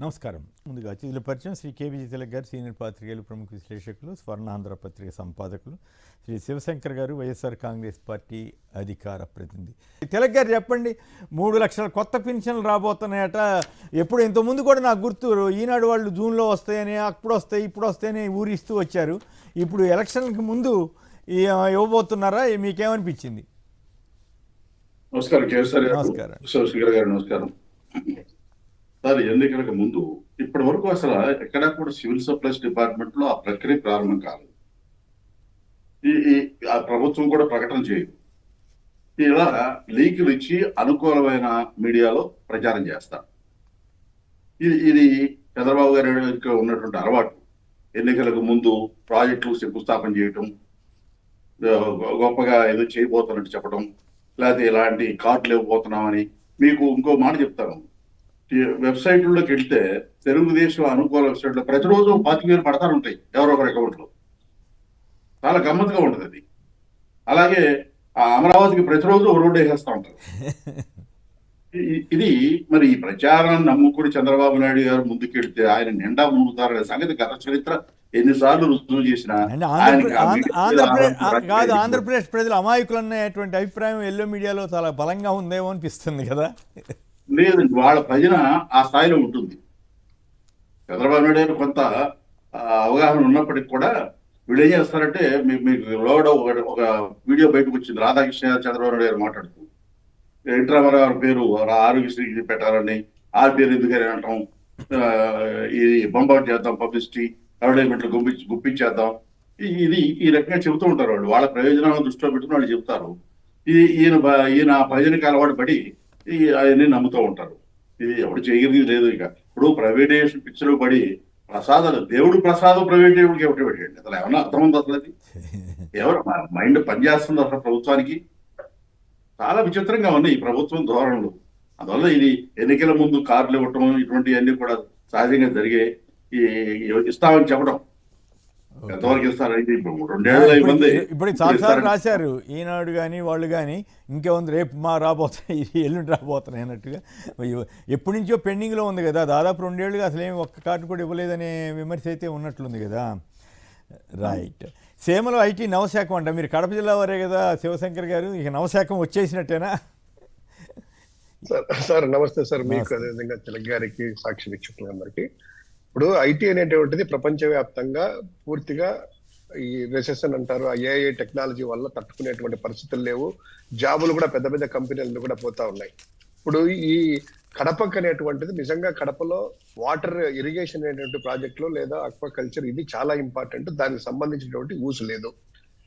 నమస్కారం. ముందుగా అతిథుల పరిచయం శ్రీ కేవీజీ తిలక్ గారు, సీనియర్ పాత్రికేయులు, ప్రముఖ విశ్లేషకులు, స్వర్ణాంధ్ర పత్రిక సంపాదకులు. శ్రీ శివశంకర్ గారు, వైఎస్ఆర్ కాంగ్రెస్ పార్టీ అధికార ప్రతినిధి. తిలక్ గారు చెప్పండి, 3 లక్షల కొత్త పెన్షన్లు రాబోతున్నాయట. ఎప్పుడు ఇంతకుముందు కూడా నాకు గుర్తు, ఈనాడు వాళ్ళు జూన్లో వస్తాయని, అప్పుడు వస్తాయి ఇప్పుడు వస్తాయని ఊరిస్తూ వచ్చారు. ఇప్పుడు ఎలక్షన్కి ముందు ఇవ్వబోతున్నారా? మీకేమనిపించింది? నమస్కారం కేసీఆర్ గారు. నమస్కారం. శివశంకర్ గారు నమస్కారం సార్. ఎన్నికలకు ముందు ఇప్పటి వరకు అసలు ఎక్కడా కూడా సివిల్ సప్లైస్ డిపార్ట్మెంట్ లో ఆ ప్రక్రియ ప్రారంభం కాలేదు. ఆ ప్రభుత్వం కూడా ప్రకటన చేయదు. ఇలా లీకులు ఇచ్చి అనుకూలమైన మీడియాలో ప్రచారం చేస్తారు. ఇది చంద్రబాబు గారికి ఉన్నటువంటి అలవాటు. ఎన్నికలకు ముందు ప్రాజెక్టులు శంకుస్థాపన చేయటం, గొప్పగా ఏదో చేయబోతున్నట్టు చెప్పడం, లేకపోతే ఇలాంటి కార్డులు ఇవ్వబోతున్నామని. మీకు ఇంకో మాట చెప్తాను, వెబ్సైట్లోకి వెళ్తే తెలుగుదేశం అనుకూల వెబ్సైట్లో ప్రతిరోజు 25,000 పడతారు ఉంటాయి ఎవరో ఒకరి అకౌంట్లో. చాలా గమ్మత్తుగా ఉంటుంది అది. అలాగే ఆ అమరావతికి ప్రతిరోజు ఒక రోడ్డు వేసేస్తూ ఉంటారు. ఇది మరి ఈ ప్రచారాన్ని నమ్ముకుని చంద్రబాబు నాయుడు గారు ముందుకెళ్తే ఆయన నిండా మునుగుతారనే సంగతి గత చరిత్ర ఎన్నిసార్లు రుజువు చేసినా ఆంధ్రప్రదేశ్ ప్రజలు అమాయకులు అనేటువంటి అభిప్రాయం ఎల్లో మీడియాలో చాలా బలంగా ఉందేమో అనిపిస్తుంది కదా. లేదు, వాళ్ళ భజన ఆ స్థాయిలో ఉంటుంది. చంద్రబాబు నాయుడు గారు కొంత అవగాహన ఉన్నప్పటికీ కూడా వీళ్ళు ఏం చేస్తారంటే, మీకు లోడ ఒక వీడియో బయటకు వచ్చింది. రాధాకృష్ణ చంద్రబాబు నాయుడు గారు మాట్లాడుతూ ఎన్టీ రామారావు గారి పేరు ఆరోగ్యశ్రీ పెట్టాలని, ఆ పేరు ఎందుకని అంటాం, ఇది బొంబాటు చేద్దాం, పబ్లిసిటీ అడ్వర్టైజ్మెంట్లు గుప్పించేద్దాం, ఇది ఈ రకంగా చెబుతూ ఉంటారు. వాళ్ళ ప్రయోజనాలను దృష్టిలో పెట్టుకుని వాళ్ళు చెప్తారు. ఈయన భజనకి అలవాటు పడి అవన్నీ నమ్ముతూ ఉంటారు. ఇది ఎవరు చేయగలిగి లేదు. ఇక ఇప్పుడు ప్రైవేటైజేషన్ పిక్చర్ పడి ప్రసాదాలు, దేవుడు ప్రసాదం ప్రైవేట్ దేవుడికి ఎవరు పెట్టండి, అసలు ఏమన్నా అర్థం ఉంది? అసలు అది ఎవరు మైండ్ పనిచేస్తుంది అసలు ప్రభుత్వానికి? చాలా విచిత్రంగా ఉన్నాయి ఈ ప్రభుత్వం ధోరణులు. అందువల్ల ఇది ఎన్నికల ముందు కార్లు ఇవ్వటం, ఇటువంటివన్నీ కూడా సహజంగా జరిగే. ఇస్తామని చెప్పడం ఎంతవరకు ఇస్తారంటే ఇప్పుడు 2 ఏళ్ళ ఇబ్బంది. ఇప్పుడు చాలాసార్లు రాశారు ఈనాడు కానీ వాళ్ళు కానీ, ఇంకేముంది రేపు రాబోతున్నాయి, ఎల్లుండి రాబోతున్నాయి అన్నట్టుగా. ఎప్పటి నుంచో పెండింగ్లో ఉంది కదా, దాదాపు 2 ఏళ్ళుగా అసలు ఏమి ఒక్క కార్డు కూడా ఇవ్వలేదనే విమర్శ అయితే ఉన్నట్లుంది కదా. రైట్. సీమలో ఐటీ నవశాఖం అంట. మీరు కడప జిల్లా వారే కదా శివశంకర్ గారు, ఇక నవశాఖం వచ్చేసినట్టేనా? సార్ నమస్తే సార్. మీకు అదేవిధంగా తిలక్ గారికి, సాక్షి వీక్షకులందరికీ. ఇప్పుడు ఐటీ అనేటువంటిది ప్రపంచవ్యాప్తంగా పూర్తిగా ఈ రెసెషన్ అంటారు, ఆ ఏఐ టెక్నాలజీ వల్ల తట్టుకునేటువంటి పరిస్థితులు లేవు. జాబులు కూడా పెద్ద పెద్ద కంపెనీలు కూడా పోతా ఉన్నాయి. ఇప్పుడు ఈ కడపకు అనేటువంటిది నిజంగా కడపలో వాటర్ ఇరిగేషన్ అనేటువంటి ప్రాజెక్టులు లేదా అక్వాకల్చర్, ఇది చాలా ఇంపార్టెంట్. దానికి సంబంధించినటువంటి ఊసు లేదు.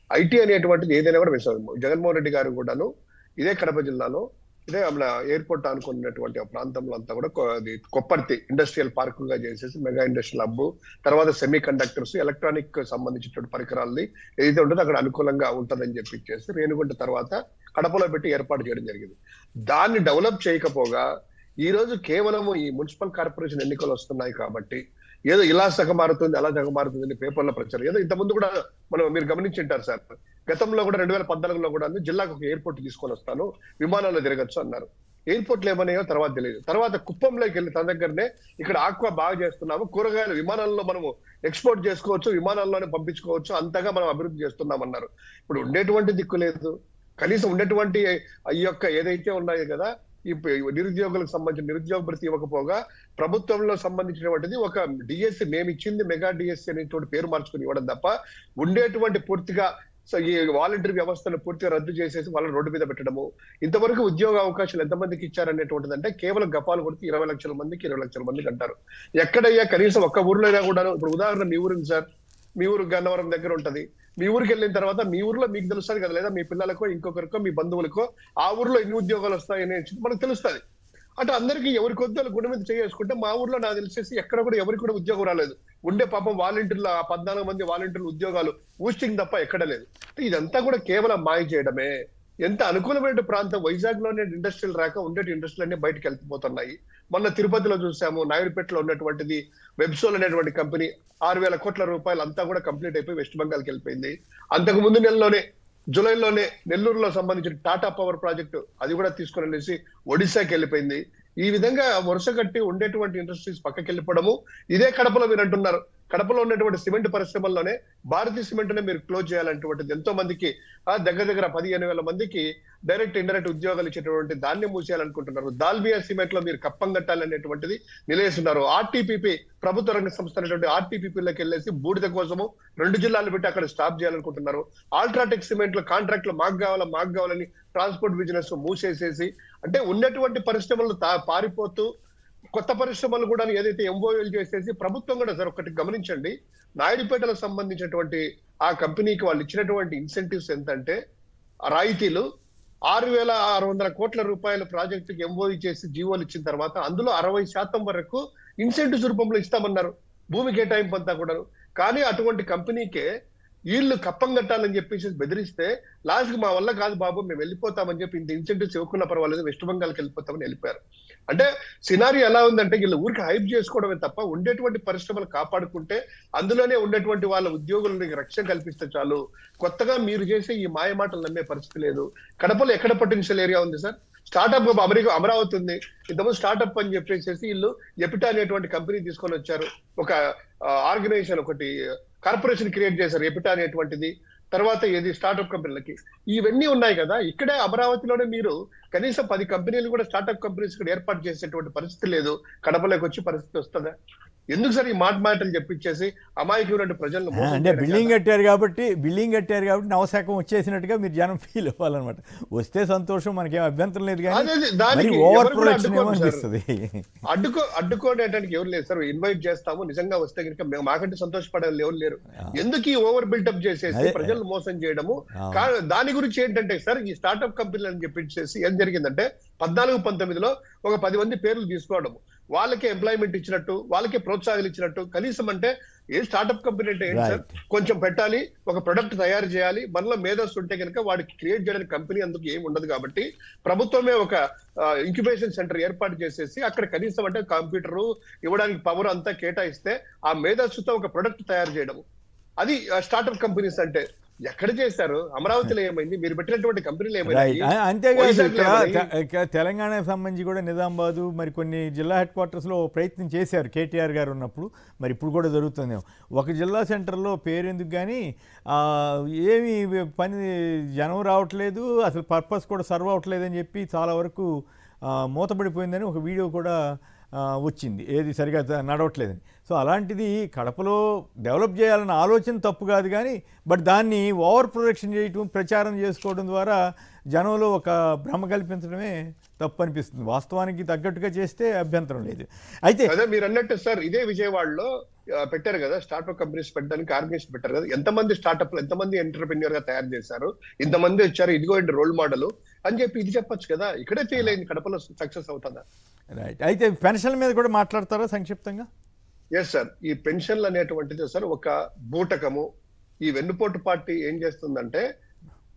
ఐటీ అనేటువంటిది ఏదైనా కూడా విషయం. జగన్మోహన్ రెడ్డి గారు కూడాను ఇదే కడప జిల్లాలో, ఇదే మన ఎయిర్పోర్ట్ అనుకున్నటువంటి ఆ ప్రాంతంలో అంతా కూడా కొప్పర్తి ఇండస్ట్రియల్ పార్క్ గా చేసేసి మెగా ఇండస్ట్రియల్ హబ్, తర్వాత సెమీ కండక్టర్స్, ఎలక్ట్రానిక్ సంబంధించినటువంటి పరికరాలని ఏదైతే ఉంటుందో అక్కడ అనుకూలంగా ఉంటుందని చెప్పి రేణుగుంట తర్వాత కడపలో పెట్టి ఏర్పాటు చేయడం జరిగింది. దాన్ని డెవలప్ చేయకపోగా ఈ రోజు కేవలం ఈ మున్సిపల్ కార్పొరేషన్ ఎన్నికలు వస్తున్నాయి కాబట్టి ఏదో ఇలా సగమారుతుంది అలా సగమారుతుంది పేపర్లో ప్రచారం. ఏదో ఇంతకుముందు కూడా మీరు గమనించింటారు సార్, గతంలో కూడా 2014లో కూడా జిల్లాకు ఒక ఎయిర్పోర్ట్ తీసుకొని వస్తాను, విమానాల్లో తిరగచ్చు అన్నారు. ఎయిర్పోర్ట్లు ఏమన్నాయో తర్వాత తెలియదు. తర్వాత కుప్పంలోకి వెళ్ళి తన దగ్గరనే ఇక్కడ ఆక్వా బాగా చేస్తున్నాము, కూరగాయలు విమానాల్లో మనము ఎక్స్పోర్ట్ చేసుకోవచ్చు, విమానాల్లోనే పంపించుకోవచ్చు, అంతగా మనం అభివృద్ధి చేస్తున్నాం అన్నారు. ఇప్పుడు ఉండేటువంటి దిక్కు లేదు. కనీసం ఉండేటువంటి ఈ యొక్క ఏదైతే ఉన్నాయో కదా, ఈ నిరుద్యోగులకు సంబంధించిన నిరుద్యోగ భృతి ఇవ్వకపోగా ప్రభుత్వంలో సంబంధించినటువంటిది ఒక డిఎస్సి మేము ఇచ్చింది మెగా డిఎస్సి అనేటువంటి పేరు మార్చుకుని ఇవ్వడం తప్ప ఉండేటువంటి పూర్తిగా ఈ వాలంటీర్ వ్యవస్థను పూర్తిగా రద్దు చేసేసి వాళ్ళని రోడ్డు మీద పెట్టడము. ఇంతవరకు ఉద్యోగ అవకాశాలు ఎంతమందికి ఇచ్చారనేటువంటిది అంటే కేవలం గపాలు కొడితే 20 లక్షల మందికి 20 లక్షల మందికి అంటారు. ఎక్కడయ్యా కనీసం ఒక్క ఊర్లో అయినా కూడా, ఇప్పుడు ఉదాహరణ మీ ఊరు సార్, మీ ఊరు గన్నవరం దగ్గర ఉంటది. మీ ఊరికి వెళ్ళిన తర్వాత మీ ఊర్లో మీకు తెలుస్తుంది కదా, లేదా మీ పిల్లలకో ఇంకొకరికో మీ బంధువులకో ఆ ఊర్లో ఎన్ని ఉద్యోగాలు వస్తాయని మనకు తెలుస్తుంది. అంటే అందరికీ ఎవరి కొద్ది గుడి మీద చేసుకుంటే మా ఊర్లో నాకు తెలిసేసి ఎక్కడ కూడా ఎవరికి కూడా ఉద్యోగం రాలేదు. ఉండే పాపం వాలంటీర్లు 14 మంది వాలంటీర్లు ఉద్యోగాలు ఊస్టింగ్ తప్ప ఎక్కడ లేదు. ఇదంతా కూడా కేవలం మాయ చేయడమే. ఎంత అనుకూలమైన ప్రాంతం వైజాగ్ లోనే ఇండస్ట్రీలు రాక ఉండే ఇండస్ట్రీలు అన్ని బయటకు వెళ్ళిపోతున్నాయి. మొన్న తిరుపతిలో చూసాము, నాయుడుపేటలో ఉన్నటువంటిది వెబ్సోల్ అనేటువంటి కంపెనీ 6,000 కోట్ల రూపాయలు అంతా కూడా కంప్లీట్ అయిపోయి వెస్ట్ బెంగాల్కి వెళ్ళిపోయింది. అంతకు ముందు నెలలోనే జూలైలోనే నెల్లూరులో సంబంధించిన టాటా పవర్ ప్రాజెక్టు అది కూడా తీసుకుని వెళ్ళేసి ఒడిశాకి వెళ్ళిపోయింది. ఈ విధంగా వరుస కట్టి ఉండేటువంటి ఇండస్ట్రీస్ పక్కకి వెళ్ళిపోవడము. ఇదే కడపలో మీరు అంటున్నారు, కడపలో ఉన్నటువంటి సిమెంట్ పరిశ్రమల్లోనే భారతీయ సిమెంట్ నే మీరు క్లోజ్ చేయాలంటువంటిది, ఎంతో మందికి దగ్గర దగ్గర 15,000 మందికి డైరెక్ట్ ఇండైరెక్ట్ ఉద్యోగాలు ఇచ్చేటువంటి దాన్ని మూసేయాలనుకుంటున్నారు. దాల్మియా సిమెంట్ లో మీరు కప్పం కట్టాలనేటువంటిది నిలేస్తున్నారు. ఆర్టీపీపీ ప్రభుత్వ రంగ సంస్థ అనేటువంటి ఆర్టీపీపీలోకి వెళ్ళేసి బూడిద కోసము 2 జిల్లాలు పెట్టి అక్కడ స్టాప్ చేయాలనుకుంటున్నారు. అల్ట్రాటెక్ సిమెంట్ లో కాంట్రాక్ట్లు మాకు కావాలని ట్రాన్స్పోర్ట్ బిజినెస్ మూసేసేసి, అంటే ఉన్నటువంటి పరిశ్రమలు పారిపోతూ కొత్త పరిశ్రమలు కూడా ఏదైతే ఎంఓఎల్ చేసేసి ప్రభుత్వం కూడా సార్ ఒకటి గమనించండి, నాయుడుపేటలకు సంబంధించినటువంటి ఆ కంపెనీకి వాళ్ళు ఇచ్చినటువంటి ఇన్సెంటివ్స్ ఎంతంటే రాయితీలు 6,600 కోట్ల రూపాయల ప్రాజెక్టుకి ఎంఓఈ చేసి జీవోలు ఇచ్చిన తర్వాత అందులో 60% వరకు ఇన్సెంటివ్స్ రూపంలో ఇస్తామన్నారు, భూమి కేటాయింపు అంతా కూడా. కానీ అటువంటి కంపెనీకే వీళ్ళు కప్పం కట్టాలని చెప్పేసి బెదిరిస్తే లాస్ట్ కి మా వల్ల కాదు బాబు మేము వెళ్ళిపోతామని చెప్పి ఇంత ఇన్సెంటివ్స్ ఇవ్వకుండా పర్వాలేదు వెస్ట్ బెంగాల్కి వెళ్ళిపోతామని వెళ్ళిపోయారు. అంటే సినారీ ఎలా ఉందంటే వీళ్ళు ఊరికి హైప్ చేసుకోవడమే తప్ప ఉండేటువంటి పరిశ్రమలు కాపాడుకుంటే అందులోనే ఉండేటువంటి వాళ్ళ ఉద్యోగులకి రక్షణ కల్పిస్తే చాలు. కొత్తగా మీరు చేసే ఈ మాయ మాటలు నమ్మే పరిస్థితి లేదు. కడపలో ఎక్కడ పొటెన్షియల్ ఏరియా ఉంది సార్? స్టార్ట్అప్ అమరావతి ఉంది, ఇంతకుముందు స్టార్ట్అప్ అని చెప్పేసి వీళ్ళు ఎపిటా అనేటువంటి కంపెనీ తీసుకొని వచ్చారు, ఒక ఆర్గనైజేషన్ ఒకటి కార్పొరేషన్ క్రియేట్ చేశారు ఎపిటా అనేటువంటిది. తర్వాత ఏది స్టార్ట్అప్ కంపెనీలకి ఇవన్నీ ఉన్నాయి కదా. ఇక్కడే అమరావతిలోనే మీరు కనీసం 10 కంపెనీలు కూడా స్టార్ట్అప్ కంపెనీస్ కూడా ఏర్పాటు చేసేటువంటి పరిస్థితి లేదు. కడపలోకి వచ్చి పరిస్థితి వస్తుందా? ఎందుకు సార్ ఈ మాటలు చెప్పించేసి అమాయకులు ప్రజలను అంటే బిల్డింగ్ కట్టారు కాబట్టి నవశాఖం వచ్చేసినట్టుగా మీరు జనం ఫీల్ అవ్వాలన్నమాట. వస్తే సంతోషం, మనకేం అభ్యంతరం లేదు, కానీ ఓవర్ ప్రొడక్షన్ అనిపిస్తుంది. అడ్డుకోవడానికి ఎవరు లేదు సార్. ఇన్వైట్ చేస్తాము, నిజంగా వస్తే కనుక మాకంటే సంతోషపడాలి ఎవరు లేరు. ఎందుకు ఈ ఓవర్ బిల్డప్ చేసేసి ప్రజలు మోసం చేయడము? దాని గురించి ఏంటంటే సార్ ఈ స్టార్ట్అప్ కంపెనీలు అని చెప్పేసి ఏం జరిగిందంటే 14-19లో ఒక 10 మంది పేర్లు తీసుకోవడము, వాళ్ళకి ఎంప్లాయ్మెంట్ ఇచ్చినట్టు, వాళ్ళకి ప్రోత్సాహాలు ఇచ్చినట్టు. కనీసం అంటే ఏ స్టార్ట్అప్ కంపెనీ అంటే ఏంటి సార్, కొంచెం పెట్టాలి, ఒక ప్రొడక్ట్ తయారు చేయాలి, మనలో మేధస్సు ఉంటే కనుక వాడికి క్రియేట్ చేయడానికి కంపెనీ అందుకు ఏమి ఉండదు. కాబట్టి ప్రభుత్వమే ఒక ఇంక్యుబేషన్ సెంటర్ ఏర్పాటు చేసేసి అక్కడ కనీసం అంటే కంప్యూటర్ ఇవ్వడానికి పవర్ అంతా కేటాయిస్తే ఆ మేధస్సుతో ఒక ప్రొడక్ట్ తయారు చేయడం, అది స్టార్ట్అప్ కంపెనీస్ అంటే. ఎక్కడ చేశారు? అమరావతిలో ఏమైంది? మీరు పెట్టినటువంటి కంపెనీలు ఏమైంది? అంతేకాదు, తెలంగాణకు సంబంధించి కూడా నిజామాబాదు మరి కొన్ని జిల్లా హెడ్ క్వార్టర్స్లో ప్రయత్నం చేశారు కేటీఆర్ గారు ఉన్నప్పుడు, మరి ఇప్పుడు కూడా జరుగుతుందేమో. ఒక జిల్లా సెంటర్లో పేరెందుకు కానీ ఏమి పని జనం రావట్లేదు, అసలు పర్పస్ కూడా సర్వ్ అవ్వట్లేదు అని చెప్పి చాలా వరకు మూతపడిపోయిందని ఒక వీడియో కూడా వచ్చింది, ఏది సరిగా నడవట్లేదని. సో అలాంటిది కడపలో డెవలప్ చేయాలన్న ఆలోచన తప్పు కాదు, కానీ బట్ దాన్ని ఓవర్ ప్రొడక్షన్ చేయటం, ప్రచారం చేసుకోవడం ద్వారా జనంలో ఒక భ్రమ కల్పించడమే తప్పు అనిపిస్తుంది. వాస్తవానికి తగ్గట్టుగా చేస్తే అభ్యంతరం లేదు. అయితే అదే మీరు అన్నట్టు సార్, ఇదే విజయవాడలో పెట్టారు కదా స్టార్ట్అప్ కంపెనీస్ పెట్టడానికి ఆర్గనైజేషన్ పెట్టారు కదా, ఎంతమంది స్టార్ట్అప్ ఎంతమంది ఎంటర్ప్రెన్యూర్ గా తయారు చేశారు, ఇంతమంది వచ్చారు, ఇదిగో రోల్ మోడల్ అని చెప్పి ఇది చెప్పొచ్చు కదా. ఇక్కడే ఫెయిల్ అయింది, కడపలో సక్సెస్ అవుతుందా? రైట్. అయితే పెన్షన్ల మీద కూడా మాట్లాడతారా సంక్షిప్తంగా? ఎస్ సార్, ఈ పెన్షన్లు అనేటువంటిది సార్ ఒక బూటకము. ఈ వెన్నుపోటు పార్టీ ఏం చేస్తుందంటే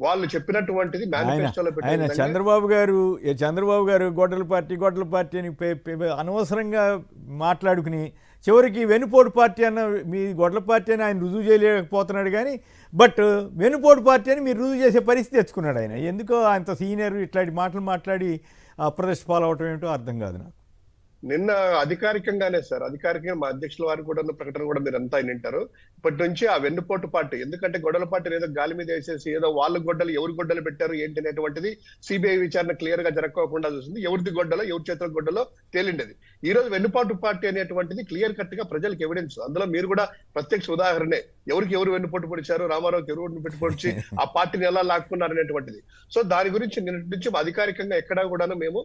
వాళ్ళు చెప్పినటువంటిది మేనిఫెస్టోలో ఆయన చంద్రబాబు గారు గొడ్డల పార్టీ అని అనవసరంగా మాట్లాడుకుని చివరికి వెన్నుపోటు పార్టీ అన్న మీ గొడ్డల పార్టీ అని ఆయన రుజువు చేయలేకపోతున్నాడు, కానీ బట్ వెన్నుపోటు పార్టీ అని మీరు రుజువు చేసే పరిస్థితి తెచ్చుకున్నాడు ఆయన. ఎందుకో అంత సీనియర్ ఇట్లాంటి మాటలు మాట్లాడి అప్రదర్శ పాలవటం ఏంటో అర్థం కాదు నాకు. నిన్న అధికారికంగానే సార్, అధికారికంగా మా అధ్యక్షుల వారికి కూడా ప్రకటన కూడా మీరు అంతా వింటారు. ఇప్పటి నుంచి ఆ వెన్నుపోటు పార్టీ, ఎందుకంటే గొడవల పార్టీ ఏదో గాలి మీద వేసేసి ఏదో వాళ్ళ గొడ్డలు ఎవరు గొడ్డలు పెట్టారు ఏంటి అనేటువంటిది సిబిఐ విచారణ క్లియర్ గా జరగకుండా చూసింది. ఎవరిది గొడ్డలో ఎవరి చేతుల గొడ్డలో తేలిండేది. ఈ రోజు వెన్నుపాటు పార్టీ అనేటువంటిది క్లియర్ కట్ గా ప్రజలకు ఎవిడెన్స్, అందులో మీరు కూడా ప్రత్యక్ష ఉదాహరణే. ఎవరు వెన్నుపోటు పొడిచారు, రామారావుకి ఎవరు వెన్నుపోటు పొడిచి ఆ పార్టీని ఎలా లాక్కున్నారు అనేటువంటిది. సో దాని గురించి నిన్నటి నుంచి అధికారికంగా ఎక్కడా కూడా మేము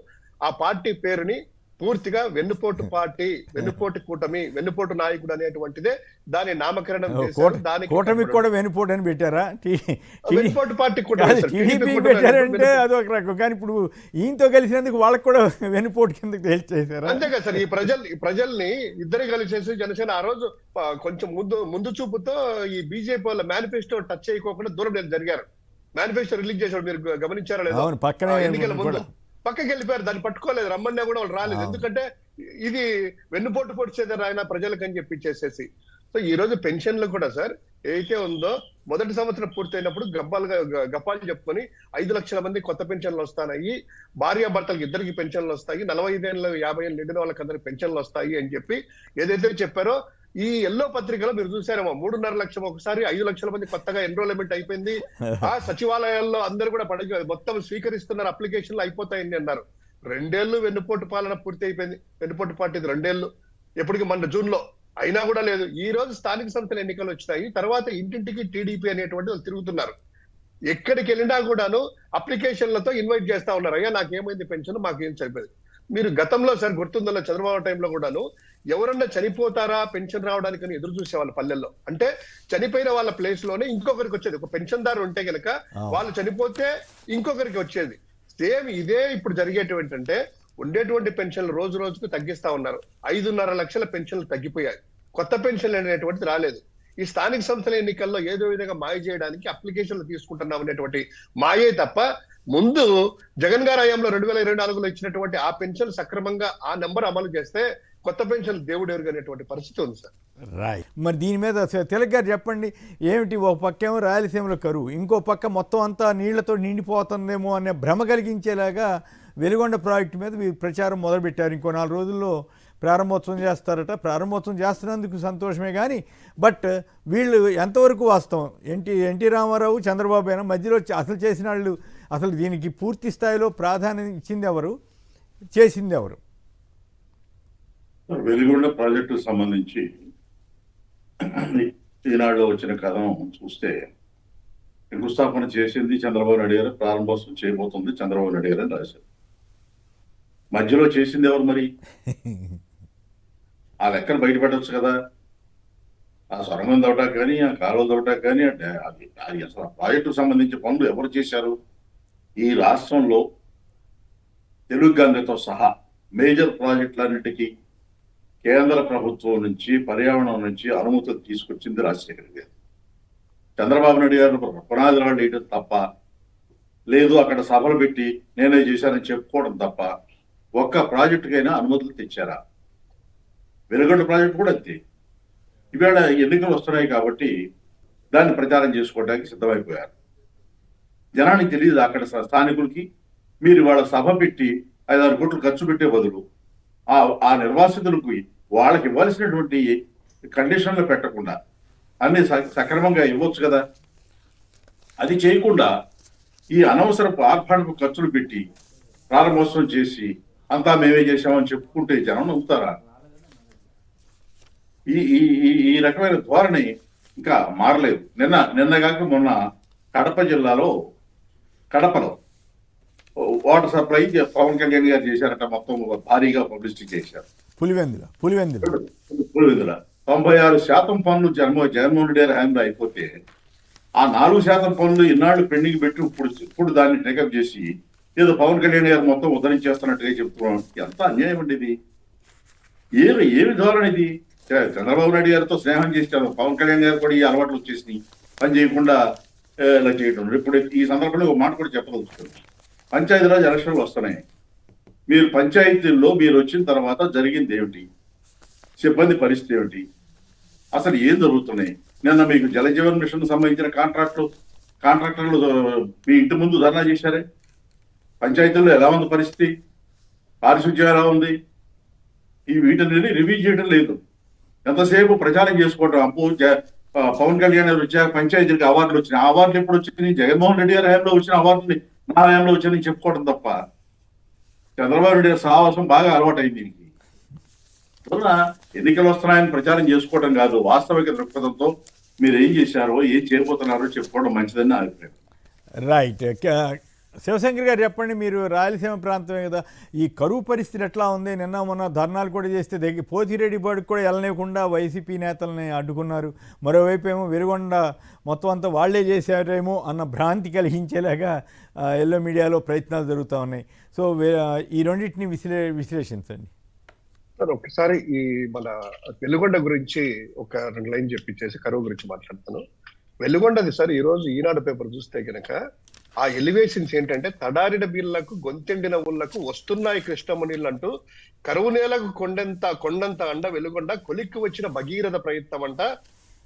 ఆ పార్టీ పేరుని పూర్తిగా వెన్నుపోటు పార్టీ, వెన్నుపోటు కూటమి, వెన్నుపోటు నాయకుడు అనేటువంటిదే దాని నామకరణం చేశారు. దానికి కూటమికి కూడా వెన్నుపోటు అని పెట్టారా? వెన్నుపోటు పార్టీ కూడా పెట్టారంటే అదొక రకం, కానీ ఇప్పుడు ఈయనతో కలిసినందుకు వాళ్ళకి కూడా వెన్నుపోటు కింద చేశారు. అంతే కదా సార్. ఈ ప్రజల్ని ఇద్దరు కలిసేసి జనసేన ఆ రోజు కొంచెం ముందు చూపుతో ఈ బీజేపీ వాళ్ళ మేనిఫెస్టో టచ్ చేయకోకుండా దూరం జరిగారు. మేనిఫెస్టో రిలీజ్ చేశారు, మీరు గమనించారా లేదా? ఎన్నికల ముందు పక్కకి వెళ్ళిపోయారు, దాన్ని పట్టుకోలేదు, రమ్మన్నా కూడా వాళ్ళు రాలేదు. ఎందుకంటే ఇది వెన్నుపోటు పొడిచేది ఆయన ప్రజలకు అని చెప్పి చేసేసి. సో ఈ రోజు పెన్షన్లు కూడా సార్ ఏదైతే ఉందో మొదటి సంవత్సరం పూర్తయినప్పుడు గప్పాలు చెప్పుకొని 5 లక్షల మంది కొత్త పెన్షన్లు వస్తాయి, భార్యాభర్తలకు ఇద్దరికి పెన్షన్లు వస్తాయి, 45 ఏళ్ళు 50 ఏళ్ళు నిండిన వాళ్ళకి అందరికి పెన్షన్లు వస్తాయి అని చెప్పి ఏదైతే చెప్పారో, ఈ ఎల్లో పత్రికలో మీరు చూసారేమో 3.5 లక్షలు ఒకసారి 5 లక్షల మంది కొత్తగా ఎన్రోల్మెంట్ అయిపోయింది. ఆ సచివాలయాల్లో అందరూ కూడా మొత్తం స్వీకరిస్తున్నారు, అప్లికేషన్లు అయిపోతాయని అన్నారు. 2 ఏళ్ళు వెన్నుపోటు పాలన పూర్తి అయిపోయింది. వెన్నుపోటు పార్టీ 2 ఏళ్ళు ఎప్పటికి మన జూన్ లో అయినా కూడా లేదు. ఈ రోజు స్థానిక సంస్థల ఎన్నికలు వచ్చినాయి, తర్వాత ఇంటింటికి టీడీపీ అనేటువంటి వాళ్ళు తిరుగుతున్నారు. ఎక్కడికి వెళ్ళినా కూడాను అప్లికేషన్లతో ఇన్వైట్ చేస్తా ఉన్నారు, అయ్యా నాకేమైంది పెన్షన్, మాకేం సరిపోయింది. మీరు గతంలో సార్ గుర్తుందో చంద్రబాబు టైంలో కూడాను ఎవరన్నా చనిపోతారా పెన్షన్ రావడానికి అని ఎదురు చూసేవాళ్ళు పల్లెల్లో. అంటే చనిపోయిన వాళ్ళ ప్లేస్ లోనే ఇంకొకరికి వచ్చేది. ఒక పెన్షన్దారు ఉంటే గనక వాళ్ళు చనిపోతే ఇంకొకరికి వచ్చేది. సేమ్ ఇదే ఇప్పుడు జరిగేటువంటి అంటే ఉండేటువంటి పెన్షన్లు రోజు రోజుకు తగ్గిస్తా ఉన్నారు. 5.5 లక్షల పెన్షన్లు తగ్గిపోయాయి, కొత్త పెన్షన్లు అనేటువంటిది రాలేదు. ఈ స్థానిక సంస్థల ఎన్నికల్లో ఏదో విధంగా మాయ చేయడానికి అప్లికేషన్లు తీసుకుంటున్నాం అనేటువంటి మాయే తప్ప, ముందు జగన్ గారి హయాంలో 2024లో ఇచ్చినటువంటి ఆ పెన్షన్ సక్రమంగా ఆ నెంబర్ అమలు చేస్తే కొత్త పెన్షన్ దేవుడు ఎరుగనేటువంటి పరిస్థితి ఉంది సార్. రాయ్ మరి దీని మీద తిలక్ గారు చెప్పండి, ఏమిటి ఒక పక్కేమో రాయలసీమలో కరువు, ఇంకో పక్క మొత్తం అంతా నీళ్లతో నిండిపోతుందేమో అనే భ్రమ కలిగించేలాగా వెలుగొండ ప్రాజెక్టు మీద మీరు ప్రచారం మొదలుపెట్టారు. ఇంకో 4 రోజుల్లో ప్రారంభోత్సవం చేస్తారట. ప్రారంభోత్సవం చేస్తున్నందుకు సంతోషమే, కానీ బట్ వీళ్ళు ఎంతవరకు వాస్తవం? ఎన్టీ రామారావు, చంద్రబాబు అయినా మధ్యలో అసలు చేసిన వాళ్ళు, అసలు దీనికి పూర్తి స్థాయిలో ప్రాధాన్యత ఇచ్చింది ఎవరు, చేసింది ఎవరు? వెలిగొండ ప్రాజెక్టుకు సంబంధించి ఈనాడులో వచ్చిన కథనం చూస్తే శంకుస్థాపన చేసింది చంద్రబాబు నాయుడు గారు, ప్రారంభోత్సవం చేయబోతుంది చంద్రబాబు నాయుడు గారు అని రాశారు. మధ్యలో చేసింది ఎవరు మరి? ఆ లెక్కను బయటపెట్టవచ్చు కదా. ఆ సొరంగం దవటానికి కానీ, ఆ కాలువలు దవటానికి కానీ, అంటే అది అసలు ప్రాజెక్టుకు సంబంధించిన పనులు ఎవరు చేశారు? ఈ రాష్ట్రంలో తెలుగు గంగతో సహా మేజర్ ప్రాజెక్టులన్నిటికీ కేంద్ర ప్రభుత్వం నుంచి, పర్యావరణం నుంచి అనుమతులు తీసుకొచ్చింది రాజశేఖర గారు. చంద్రబాబు నాయుడు గారు పునాది రాళ్ళు వేయడం తప్ప, లేదు అక్కడ సభలు పెట్టి నేనే చేశానని చెప్పుకోవడం తప్ప ఒక్క ప్రాజెక్టుకైనా అనుమతులు తెచ్చారా? వెలుగొండ ప్రాజెక్టు కూడా అంతే. ఇవాళ ఎన్నికలు వస్తున్నాయి కాబట్టి దాన్ని ప్రచారం చేసుకోవడానికి సిద్ధమైపోయారు. జనానికి తెలియదు, అక్కడ స్థానికులకి మీరు వాళ్ళ సభ పెట్టి 5-6 కోట్లు ఖర్చు పెట్టే బదులు ఆ నిర్వాసితులకు వాళ్ళకి ఇవ్వాల్సినటువంటి కండిషన్లు పెట్టకుండా అన్ని సక్రమంగా ఇవ్వచ్చు కదా. అది చేయకుండా ఈ అనవసరపు ఆర్భాటపు ఖర్చులు పెట్టి ప్రారంభోత్సవం చేసి అంతా మేమే చేశామని చెప్పుకుంటే జనం నమ్ముతారా? ఈ రకమైన ధోరణి ఇంకా మారలేదు. నిన్న కాక మొన్న కడపలో వాటర్ సప్లై పవన్ కళ్యాణ్ గారు చేశారట. మొత్తం భారీగా పబ్లిసిటీ చేశారు. పులివెందుల 96% పనులు జగన్మోహన్ రెడ్డి గారి హయాంలో అయిపోతే ఆ 4% పనులు ఇన్నాళ్ళు పెండింగ్ పెట్టి ఇప్పుడు దాన్ని టేకప్ చేసి ఏదో పవన్ కళ్యాణ్ గారు మొత్తం ఉద్ధరించేస్తున్నట్టుగా చెప్తున్నాం. ఎంత అన్యాయం అండి ఇది! ఏమి ధోరణి ఇది? చంద్రబాబు నాయుడు గారితో స్నేహం చేశారు, పవన్ కళ్యాణ్ గారు కూడా ఈ అలవాట్లు వచ్చేసినాయి, పని చేయకుండా ఇలా చేయటం. ఇప్పుడు ఈ సందర్భంలో ఒక మాట కూడా చెప్పదలుచుకున్నాను. పంచాయతీరాజ్ ఎలక్షన్లు వస్తున్నాయి. మీరు పంచాయతీల్లో మీరు వచ్చిన తర్వాత జరిగింది ఏమిటి? సిబ్బంది పరిస్థితి ఏమిటి? అసలు ఏం జరుగుతున్నాయి? నిన్న మీకు జలజీవన్ మిషన్ సంబంధించిన కాంట్రాక్టర్లు మీ ఇంటి ముందు ధర్నా చేశారే. పంచాయతీల్లో ఎలా ఉంది పరిస్థితి? పారిశుధ్యం ఎలా ఉంది? ఈ వీటిని రివ్యూ చేయడం లేదు. ఎంతసేపు ప్రచారం చేసుకోవటం. పవన్ కళ్యాణ్ గారు వచ్చాక పంచాయతీలకు అవార్డులు వచ్చినాయి. అవార్డులు ఎప్పుడు వచ్చినాయి? జగన్మోహన్ రెడ్డి గారి హయాంలో వచ్చిన అవార్డుని నా హయాంలో వచ్చాయని చెప్పుకోవడం తప్ప చంద్రబాబు నాయుడు గారి సాహసం బాగా అలవాటైంది దీనికి. ఎన్నికలు వస్తున్నాయని ప్రచారం చేసుకోవడం కాదు, వాస్తవిక దృక్పథంతో మీరు ఏం చేశారో ఏం చేయబోతున్నారో చెప్పుకోవడం మంచిదని నా అభిప్రాయం. రైట్. శివశంకర్ గారు చెప్పండి, మీరు రాయలసీమ ప్రాంతమే కదా, ఈ కరువు పరిస్థితి ఎట్లా ఉంది? నిన్న మొన్న ధర్నాలు కూడా చేస్తే పోతిరెడ్డి బాడికి కూడా వెళ్ళనివ్వకుండా వైసీపీ నేతల్ని అడ్డుకున్నారు. మరోవైపు ఏమో వెలుగొండ మొత్తం అంతా వాళ్లే చేశారేమో అన్న భ్రాంతి కలిగించేలాగా ఎల్లో మీడియాలో ప్రయత్నాలు జరుగుతూ ఉన్నాయి. సో ఈ రెండింటిని విశ్లేషించండి సార్. ఒకసారి ఈ మన వెలుగొండ గురించి ఒక 2 లైన్ చెప్పించేసి కరువు గురించి మాట్లాడతాను. వెలుగొండది సార్, ఈ రోజు ఈనాడు పేపర్ చూస్తే కనుక ఆ ఎలివేషన్స్ ఏంటంటే, తడారిన బీళ్లకు గొంతెండిన ఊళ్ళకు వస్తున్నాయి కృష్ణమణిళ్ళు అంటూ, కరువు నేలకు కొండంత అండ వెలుగొండ, కొలిక్కి వచ్చిన భగీరథ ప్రయత్నం అంట,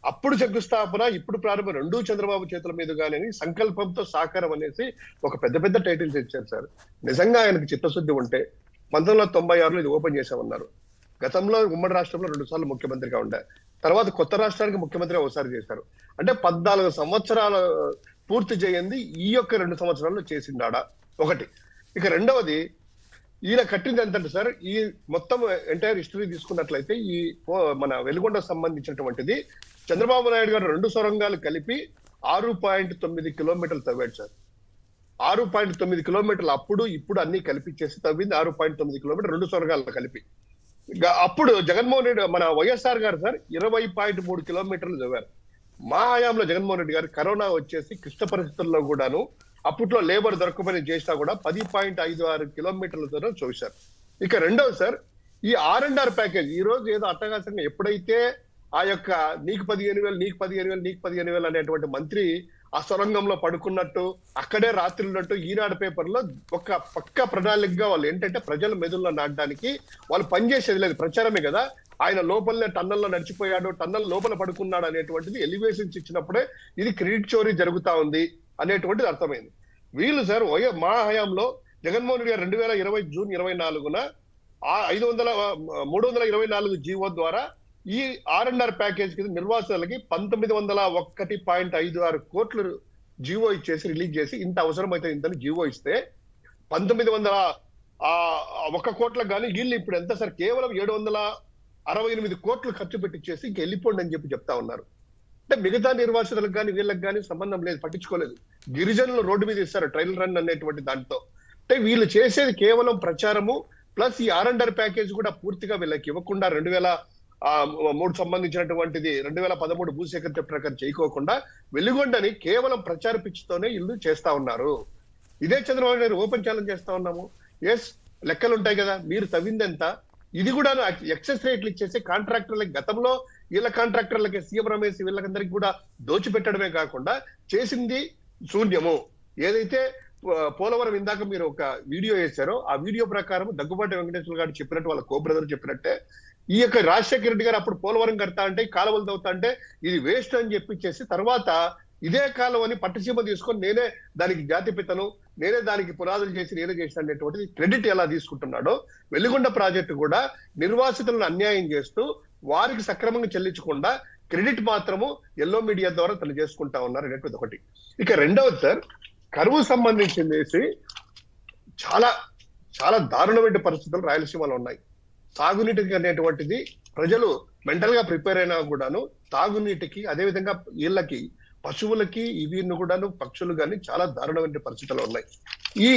అప్పుడు శంకుస్థాపన ఇప్పుడు ప్రారంభం రెండూ చంద్రబాబు చేతుల మీద కానీ సంకల్పంతో సాకారం అనేసి ఒక పెద్ద పెద్ద టైటిల్స్ ఇచ్చారు సార్. నిజంగా ఆయనకు చిత్తశుద్ధి ఉంటే 1996లో ఇది ఓపెన్ చేశామన్నారు. గతంలో ఉమ్మడి రాష్ట్రంలో 2 సార్లు ముఖ్యమంత్రిగా ఉండే, తర్వాత కొత్త రాష్ట్రానికి ముఖ్యమంత్రిగా ఒకసారి చేశారు. అంటే 14 సంవత్సరాలు పూర్తి చేయండి ఈ యొక్క 2 సంవత్సరాల్లో చేసిండాడా ఒకటి. ఇక రెండవది, ఈయన కట్టింది ఎంతంటే సార్, ఈ మొత్తం ఎంటైర్ హిస్టరీ తీసుకున్నట్లయితే ఈ మన వెలుగొండకు సంబంధించినటువంటిది చంద్రబాబు నాయుడు గారు 2 సొరంగాలు కలిపి 6.9 కిలోమీటర్లు తవ్వాడు సార్. 6.9 కిలోమీటర్లు అప్పుడు ఇప్పుడు అన్ని కలిపిచ్చేసి తవ్వింది 6.9 కిలోమీటర్ 2 సొరంగాలు కలిపి. అప్పుడు జగన్మోహన్ రెడ్డి మన వైఎస్ఆర్ గారు సార్ 20.3 కిలోమీటర్లు తవ్వారు. మా హయాంలో జగన్మోహన్ రెడ్డి గారు కరోనా వచ్చేసి క్లిష్ట పరిస్థితుల్లో కూడాను అప్పట్లో లేబర్ దొరకమని చేసినా కూడా 10.56 కిలోమీటర్లతో చూశారు. ఇక రెండవది సార్, ఈ R&R ప్యాకేజ్ ఈ రోజు ఏదో అట్టహాసంగా ఎప్పుడైతే ఆ యొక్క నీకు 15,000 నీకు 15,000 నీకు 15,000 అనేటువంటి మంత్రి ఆ సొరంగంలో పడుకున్నట్టు అక్కడే రాత్రి ఉన్నట్టు ఈనాడు పేపర్లో ఒక పక్క ప్రణాళికగా వాళ్ళు ఏంటంటే ప్రజల మెదుల్లో నాటడానికి వాళ్ళు పనిచేసేది లేదు, ప్రచారమే కదా. ఆయన లోపలనే టన్నల్లో నడిచిపోయాడు, టన్నల్ లోపల పడుకున్నాడు అనేటువంటిది ఎలివేషన్స్ ఇచ్చినప్పుడే ఇది క్రెడిట్ చోరీ జరుగుతా ఉంది అనేటువంటిది అర్థమైంది. వీళ్ళు సార్ మా హయాంలో జగన్మోహన్ రెడ్డి గారు 2020 జూన్ 24న 324 జీవో ద్వారా ఈ R&R ప్యాకేజ్ కింద నిర్వాసితులకి 1901.56 కోట్లు జీవో ఇచ్చేసి రిలీజ్ చేసి ఇంత అవసరమైతే ఇంతని జీవో ఇస్తే 1901 కోట్లకు కానీ వీళ్ళు ఇప్పుడు ఎంత సార్ కేవలం 768 కోట్లు ఖర్చు పెట్టించేసి ఇంక వెళ్ళిపోండి అని చెప్తా ఉన్నారు. అంటే మిగతా నిర్వాసితులకు కానీ వీళ్ళకి కానీ సంబంధం లేదు, పట్టించుకోలేదు. గిరిజనులు రోడ్డు మీద ఇస్తారు ట్రైల్ రన్ అనేటువంటి దాంతో. అంటే వీళ్ళు చేసేది కేవలం ప్రచారము ప్లస్ ఈ R&R ప్యాకేజ్ కూడా పూర్తిగా వీళ్ళకి ఇవ్వకుండా 2003 సంబంధించినటువంటిది 2013 భూసేకరణ ప్రకారం చేయకోకుండా వెలుగొండని కేవలం ప్రచార పిచ్చితోనే ఇల్లు చేస్తా ఉన్నారు. ఇదే చంద్రబాబు నాయుడు ఓపెన్ ఛాలెంజ్ చేస్తా ఉన్నాము. ఎస్ లెక్కలు ఉంటాయి కదా, మీరు తవ్విందెంత, ఇది కూడా ఎక్సెస్ రేట్లు ఇచ్చేసి కాంట్రాక్టర్లకి గతంలో వీళ్ళ కాంట్రాక్టర్లకి సీఎం రమేష్ వీళ్ళకందరికి కూడా దోచిపెట్టడమే కాకుండా చేసింది శూన్యము. ఏదైతే పోలవరం ఇందాక మీరు ఒక వీడియో వేశారో ఆ వీడియో ప్రకారం దగ్గుబాటి వెంకటేశ్వర గారు చెప్పినట్టు వాళ్ళ కో బ్రదర్ చెప్పినట్టే ఈ యొక్క రాజశేఖర రెడ్డి గారు అప్పుడు పోలవరం కడతా అంటే కాలువలు తవ్వుతా అంటే ఇది వేస్ట్ అని చెప్పిచ్చేసి తర్వాత ఇదే కాలువని పట్టుసీమ తీసుకొని నేనే దానికి జాతిపితను, నేనే దానికి పునాదులు చేసి నేనే చేసిన అనేటువంటిది క్రెడిట్ ఎలా తీసుకుంటున్నాడో వెలుగొండ ప్రాజెక్టు కూడా నిర్వాసితులను అన్యాయం చేస్తూ వారికి సక్రమంగా చెల్లించకుండా క్రెడిట్ మాత్రము ఎల్లో మీడియా ద్వారా తను చేసుకుంటా ఉన్నారు అనేటువంటిది ఒకటి. ఇక రెండవది సార్, కరువు సంబంధించింది చాలా చాలా దారుణమైన పరిస్థితులు రాయలసీమలో ఉన్నాయి. తాగునీటికి అనేటువంటిది ప్రజలు మెంటల్ గా ప్రిపేర్ అయినా కూడాను తాగునీటికి అదేవిధంగా వీళ్ళకి పశువులకి ఇవిను కూడాను పక్షులు కానీ చాలా దారుణమైన పరిస్థితులు ఉన్నాయి. ఈ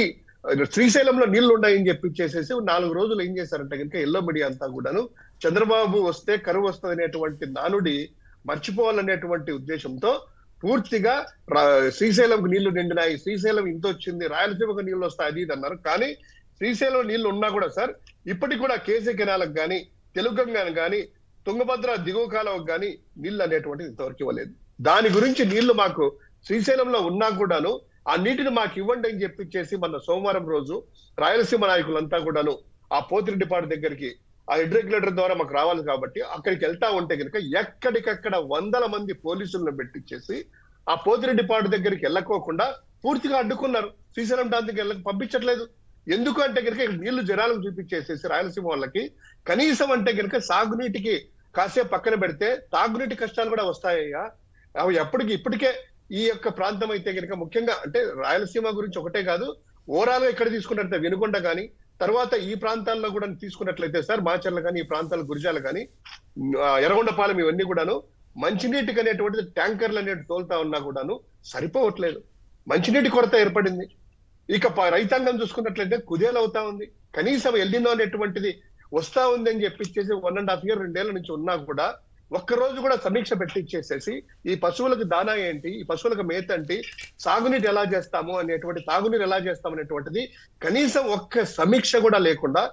శ్రీశైలంలో నీళ్లు ఉన్నాయని చెప్పిచ్చేసేసి 4 రోజులు ఏం చేశారంటే కనుక ఎల్లో మీడియా అంతా కూడాను చంద్రబాబు వస్తే కరువు వస్తుంది అనేటువంటి నానుడి మర్చిపోవాలనేటువంటి ఉద్దేశంతో పూర్తిగా శ్రీశైలంకు నీళ్లు నిండినాయి, శ్రీశైలం ఇంత వచ్చింది, రాయలసీమకు నీళ్లు వస్తాయి అది ఇది అన్నారు. కానీ శ్రీశైలం నీళ్లు ఉన్నా కూడా సార్ ఇప్పటికి కూడా కేసీ కెనాలకు కానీ తెలుగంగాను కానీ తుంగభద్ర దిగువ కాలువకు కానీ నీళ్లు అనేటువంటిది ఇంతవరకు ఇవ్వలేదు. దాని గురించి నీళ్లు మాకు శ్రీశైలంలో ఉన్నా కూడాను ఆ నీటిని మాకు ఇవ్వండి అని చెప్పిచ్చేసి మన సోమవారం రోజు రాయలసీమ నాయకులంతా కూడాను ఆ పోతిరెడ్డిపాడు దగ్గరికి ఆ హెడ్ రెగ్యులేటర్ ద్వారా మాకు రావాలి కాబట్టి అక్కడికి వెళ్తా ఉంటే కనుక ఎక్కడికక్కడ 100 మంది పోలీసులను పెట్టించేసి ఆ పోతిరెడ్డిపాడు దగ్గరికి వెళ్ళకోకుండా పూర్తిగా అడ్డుకున్నారు. శ్రీశైలం డాంతికి పంపించట్లేదు. ఎందుకు అంటే కనుక నీళ్లు జనాలకు చూపించేసేసి రాయలసీమ వాళ్ళకి కనీసం అంటే కనుక సాగునీటికి కాసేపు పక్కన పెడితే తాగునీటి కష్టాలు కూడా వస్తాయ్యా. అవి ఇప్పటికే ఈ యొక్క ప్రాంతం అయితే కనుక ముఖ్యంగా అంటే రాయలసీమ గురించి ఒకటే కాదు, ఓవరాల్ గా ఇక్కడ తీసుకున్నట్లయితే వెనుకొండ కానీ తర్వాత ఈ ప్రాంతాల్లో కూడా తీసుకున్నట్లయితే సార్ మాచర్ల కానీ ఈ ప్రాంతాల గురిజాలు కానీ ఎర్రగొండపాలెం ఇవన్నీ కూడాను మంచినీటికి అనేటువంటిది ట్యాంకర్లు అనేవి తోలుతా ఉన్నా కూడాను సరిపోవట్లేదు. మంచినీటి కొరత ఏర్పడింది. ఇక రైతాంగం చూసుకున్నట్లయితే కుదేలవుతా ఉంది. కనీసం ఎల్లినో అనేటువంటిది వస్తా ఉంది అని చెప్పిచ్చేసి 1.5 year 2 ఏళ్ల నుంచి ఉన్నా కూడా ఒక్కరోజు కూడా సమీక్ష పెట్టించేసేసి ఈ పశువులకు దానా ఏంటి, ఈ పశువులకు మేత ఏంటి, సాగునీటి ఎలా చేస్తాము అనేటువంటి తాగునీరు ఎలా చేస్తాము అనేటువంటిది కనీసం ఒక్క సమీక్ష కూడా లేకుండా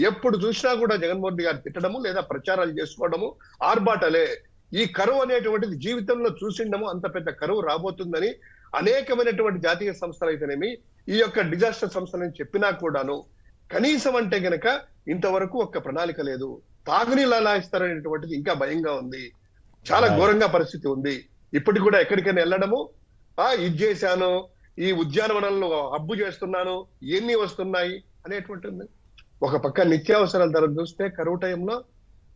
ఎప్పుడు చూసినా కూడా జగన్మోహన్ రెడ్డి గారు తిట్టడము లేదా ప్రచారాలు చేసుకోవడము ఆర్బాటలే. ఈ కరువు అనేటువంటిది జీవితంలో చూసిండము, అంత పెద్ద కరువు రాబోతుందని అనేకమైనటువంటి జాతీయ సంస్థలు అయితేనేమి ఈ యొక్క డిజాస్టర్ సంస్థలని చెప్పినా కూడాను కనీసం అంటే గనక ఇంతవరకు ఒక్క ప్రణాళిక లేదు. తాగునీళ్ళు ఎలా ఇస్తారనేటువంటిది ఇంకా భయంగా ఉంది. చాలా Right. ఘోరంగా పరిస్థితి ఉంది. ఇప్పటికి కూడా ఎక్కడికైనా వెళ్ళడము, ఇది చేశాను, ఈ ఉద్యానవనంలో హబ్బు చేస్తున్నాను, ఎన్ని వస్తున్నాయి అనేటువంటి ఉంది. ఒక పక్క నిత్యావసరాల ధర చూస్తే కరువు టైంలో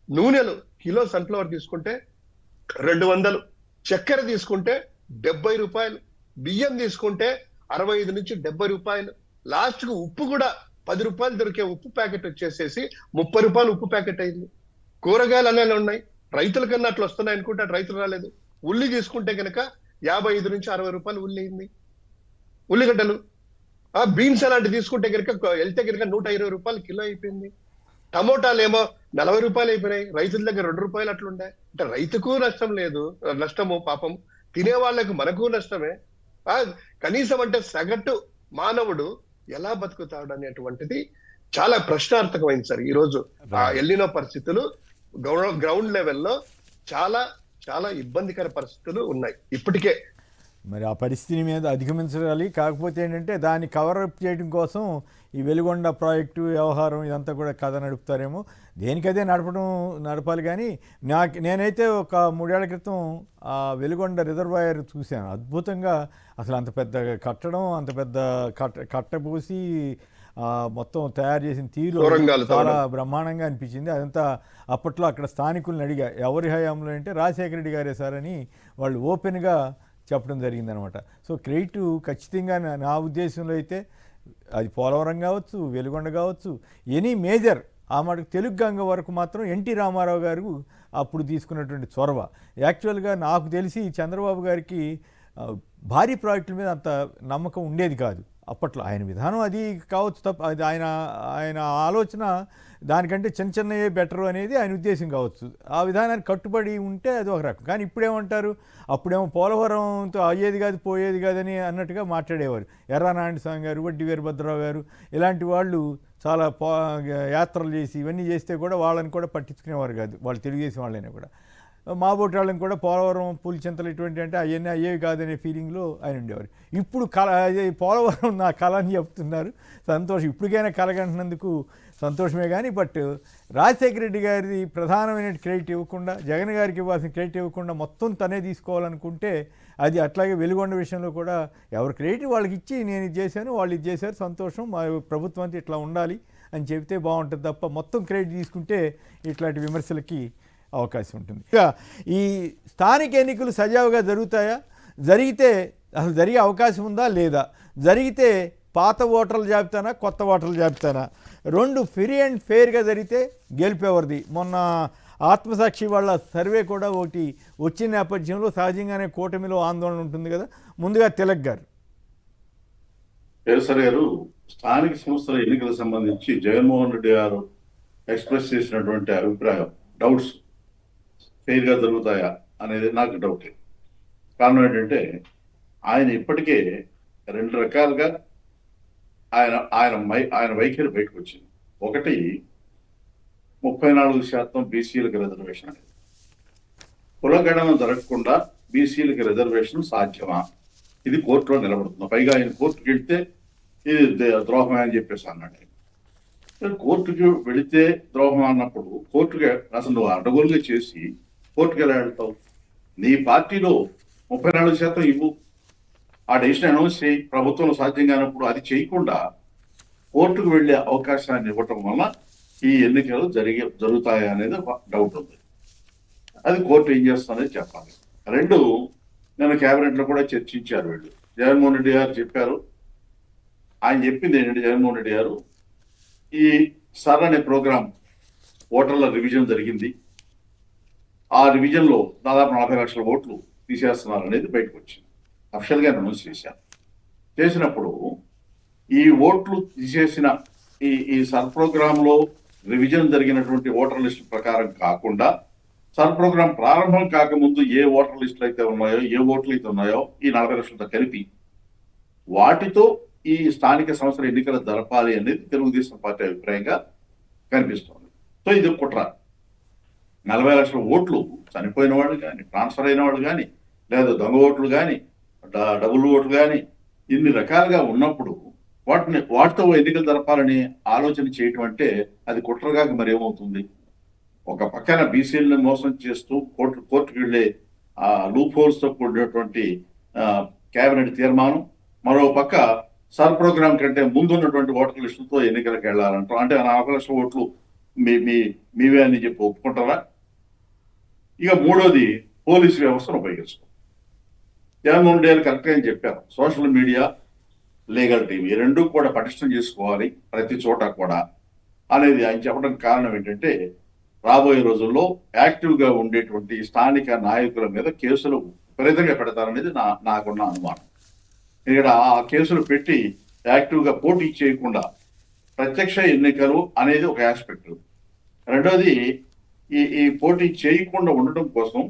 నూనెలు కిలో సన్ఫ్లవర్ తీసుకుంటే 200, చక్కెర తీసుకుంటే 70 రూపాయలు, బియ్యం తీసుకుంటే 65 నుంచి 70 రూపాయలు, లాస్ట్ కు ఉప్పు కూడా 10 రూపాయలు దొరికే ఉప్పు ప్యాకెట్ వచ్చేసేసి 30 రూపాయలు ఉప్పు ప్యాకెట్ అయింది. కూరగాయలు అనేవి ఉన్నాయి, రైతుల కన్నా అట్లా వస్తున్నాయి అనుకుంటే అటు రైతులు రాలేదు. ఉల్లి తీసుకుంటే కనుక 55 నుంచి 60 రూపాయలు ఉల్లి అయింది, ఉల్లిగడ్డలు. బీన్స్ అలాంటి తీసుకుంటే కనుక వెళ్తే కనుక 120 రూపాయలు కిలో అయిపోయింది. టమోటాలు ఏమో 40 రూపాయలు అయిపోయినాయి, రైతుల దగ్గర 2 రూపాయలు అట్లుండే. అంటే రైతుకు నష్టం లేదు, నష్టము పాపం, తినే వాళ్ళకు మనకు నష్టమే. కనీసం అంటే సగటు మానవుడు ఎలా బతుకుతాడు అనేటువంటిది చాలా ప్రశ్నార్థకమైంది సార్. ఈ రోజు ఎల్లినో పరిస్థితులు గ్రౌండ్ లెవెల్లో చాలా చాలా ఇబ్బందికర పరిస్థితులు ఉన్నాయి ఇప్పటికే. మరి ఆ పరిస్థితి మీద అధిగమించాలి. కాకపోతే ఏంటంటే దాన్ని కవరప్ చేయడం కోసం ఈ వెలుగొండ ప్రాజెక్టు వ్యవహారం ఇదంతా కూడా కథ నడుపుతారేమో. దేనికదే నడపాలి. కానీ నేనైతే ఒక 3 ఏళ్ల క్రితం ఆ వెలుగొండ రిజర్వాయర్ చూశాను. అద్భుతంగా అసలు అంత పెద్ద కట్టడం, అంత పెద్ద కట్టబోసి మొత్తం తయారు చేసిన తీరు చాలా బ్రహ్మాండంగా అనిపించింది. అదంతా అప్పట్లో అక్కడ స్థానికులను అడిగా, ఎవరి హయాంలో అంటే రాజశేఖర రెడ్డి గారే సార్ అని వాళ్ళు ఓపెన్గా చెప్పడం జరిగిందనమాట. సో క్రెడిట్ ఖచ్చితంగా నా ఉద్దేశంలో అయితే అది పోలవరం కావచ్చు, వెలుగొండ కావచ్చు, ఎనీ మేజర్ ఆ మటుకు తెలుగు గంగ వరకు మాత్రం ఎన్టీ రామారావు గారు అప్పుడు తీసుకున్నటువంటి చొరవ. యాక్చువల్గా నాకు తెలిసి చంద్రబాబు గారికి భారీ ప్రాజెక్టుల మీద అంత నమ్మకం ఉండేది కాదు అప్పట్లో. ఆయన విధానం అది కావచ్చు, తప్ప అది ఆయన ఆలోచన దానికంటే చిన్నయే బెటరు అనేది ఆయన ఉద్దేశం కావచ్చు. ఆ విధానానికి కట్టుబడి ఉంటే అది ఒక రకం. కానీ ఇప్పుడేమంటారు, అప్పుడేమో పోలవరంతో అయ్యేది కాదు పోయేది కాదని అన్నట్టుగా మాట్లాడేవారు. ఎర్రా నారాయణ స్వామి గారు, వడ్డీ వీరభద్రరావు గారు ఇలాంటి వాళ్ళు చాలా యాత్రలు చేసి ఇవన్నీ చేస్తే కూడా వాళ్ళని కూడా పట్టించుకునేవారు కాదు, వాళ్ళు తెలుగుదేశం వాళ్ళైనా కూడా. మా బోటి వాళ్ళని కూడా పోలవరం పులిచింతలు ఇటువంటి అంటే అవన్నీ అయ్యేవి కాదనే ఫీలింగ్లో ఆయన ఉండేవారు. ఇప్పుడు పోలవరం నా కళ అని చెప్తున్నారు. సంతోషం, ఇప్పటికైనా కలగంటున్నందుకు సంతోషమే. కానీ బట్ రాజశేఖర రెడ్డి గారి ప్రధానమైన క్రెడిట్ ఇవ్వకుండా, జగన్ గారికి ఇవ్వాల్సిన క్రెడిట్ ఇవ్వకుండా మొత్తం తనే తీసుకోవాలనుకుంటే అది అట్లాగే వెలుగొండ విషయంలో కూడా ఎవరు క్రెడిట్ వాళ్ళకి ఇచ్చి నేను ఇది చేశాను, వాళ్ళు ఇది చేశారు, సంతోషం, మా ప్రభుత్వం అంతా ఇట్లా ఉండాలి అని చెబితే బాగుంటుంది తప్ప మొత్తం క్రెడిట్ తీసుకుంటే ఇట్లాంటి విమర్శలకి అవకాశం ఉంటుంది. ఇక ఈ స్థానిక ఎన్నికలు సజావుగా జరుగుతాయా, జరిగితే అసలు జరిగే అవకాశం ఉందా లేదా, జరిగితే పాత ఓటర్ల జాబితానా కొత్త ఓటర్ల జాబితానా, 2 ఫ్రీ అండ్ ఫెయిర్గా జరిగితే గెలిపేవారిది. మొన్న ఆత్మసాక్షి వాళ్ళ సర్వే కూడా ఒకటి వచ్చిన నేపథ్యంలో సహజంగానే కూటమిలో ఆందోళన ఉంటుంది కదా. ముందుగా తిలక్ గారు. సార్ గారు, స్థానిక సంస్థల ఎన్నికలకు సంబంధించి జగన్మోహన్ రెడ్డి గారు ఎక్స్ప్రెస్ చేసినటువంటి అభిప్రాయం, డౌట్స్ ఫెయిర్గా జరుగుతాయా అనేది నాకు డౌటే. కారణం ఏంటంటే ఆయన ఇప్పటికే 2 రకాలుగా ఆయన వైఖరి బయటకు వచ్చింది. ఒకటి 34% బీసీలకు రిజర్వేషన్ అనేది, కులగణన జరగకుండా బీసీలకు రిజర్వేషన్ సాధ్యమా, ఇది కోర్టులో నిలబడుతుంది. పైగా ఆయన కోర్టుకు వెళ్తే ఇది ద్రోహమే అని చెప్పేసి అన్నాడు. కోర్టుకి వెళితే ద్రోహం అన్నప్పుడు కోర్టుకి అసలు నువ్వు అడ్డగోలుగా చేసి కోర్టుకి ఎలా వెళ్తావు? నీ పార్టీలో 34% ఇవ్వు, ఆ డెసిషన్ అనౌన్స్ చేయి, ప్రభుత్వంలో సాధ్యం కానప్పుడు అది చేయకుండా కోర్టుకు వెళ్లే అవకాశాన్ని ఇవ్వటం వల్ల ఈ ఎన్నికలు జరుగుతాయా అనేది ఒక డౌట్ ఉంది. అది కోర్టు ఏం చేస్తుందనేది చెప్పాలి. 2, నేను క్యాబినెట్ లో కూడా చర్చించారు వీళ్ళు. జగన్మోహన్ రెడ్డి గారు చెప్పారు, ఆయన చెప్పింది ఏంటంటే జగన్మోహన్ రెడ్డి గారు ఈ సర్ అనే ప్రోగ్రాం ఓటర్ల రివిజన్ జరిగింది, ఆ రివిజన్ లో దాదాపు 40 లక్షల ఓట్లు తీసేస్తున్నారు అనేది బయటకు వచ్చింది. అఫిషియల్ గా అనౌన్స్ చేసినప్పుడు ఈ ఓట్లు తీసేసిన ఈ సర్ ప్రోగ్రామ్ లో రివిజన్ జరిగినటువంటి ఓటర్ లిస్టు ప్రకారం కాకుండా సర్ ప్రోగ్రాం ప్రారంభం కాకముందు ఏ ఓటర్ లిస్టులు అయితే ఉన్నాయో, ఏ ఓట్లు అయితే ఉన్నాయో ఈ 40 లక్షలతో కలిపి వాటితో ఈ స్థానిక సంస్థల ఎన్నికలు జరపాలి అనేది తెలుగుదేశం పార్టీ అభిప్రాయంగా కనిపిస్తోంది. సో ఇది కుట్ర. 40 లక్షల ఓట్లు చనిపోయిన వాళ్ళు కానీ, ట్రాన్స్ఫర్ అయిన వాళ్ళు కానీ, లేదా దొంగ ఓట్లు కానీ, డబుల్ ఓట్లు కానీ, ఇన్ని రకాలుగా ఉన్నప్పుడు వాటితో ఎన్నికలు జరపాలని ఆలోచన చేయటం అంటే అది కుట్రగా మరి ఏమవుతుంది? ఒక పక్కన బీసీలను మోసం చేస్తూ కోర్టుకు వెళ్ళే లూప్ హోల్స్ తో కూడినటువంటి కేబినెట్ తీర్మానం, మరో పక్క సర్ ప్రోగ్రామ్ కంటే ముందున్నటువంటి ఓటర్ లిస్టులతో ఎన్నికలకు వెళ్ళాలంటారు. అంటే 4 లక్షల ఓట్లు మీవే అని చెప్పి ఒప్పుకుంటారా? ఇక మూడోది పోలీసు వ్యవస్థను ఉపయోగించుకో. జగన్మోహన్ రెడ్డి గారు కరెక్ట్గా అని చెప్పారు, సోషల్ మీడియా, లీగల్ టీమ్ ఈ రెండూ కూడా పటిష్టం చేసుకోవాలి ప్రతి చోట కూడా అనేది ఆయన చెప్పడానికి కారణం ఏంటంటే, రాబోయే రోజుల్లో యాక్టివ్గా ఉండేటువంటి స్థానిక నాయకుల మీద కేసులు విపరీతంగా పెడతారనేది నాకున్న అనుమానం. ఇక్కడ ఆ కేసులు పెట్టి యాక్టివ్గా పోటీ చేయకుండా ప్రత్యక్ష ఎన్నికలు అనేది ఒక ఆస్పెక్ట్. రెండోది ఈ పోటీ చేయకుండా ఉండటం కోసం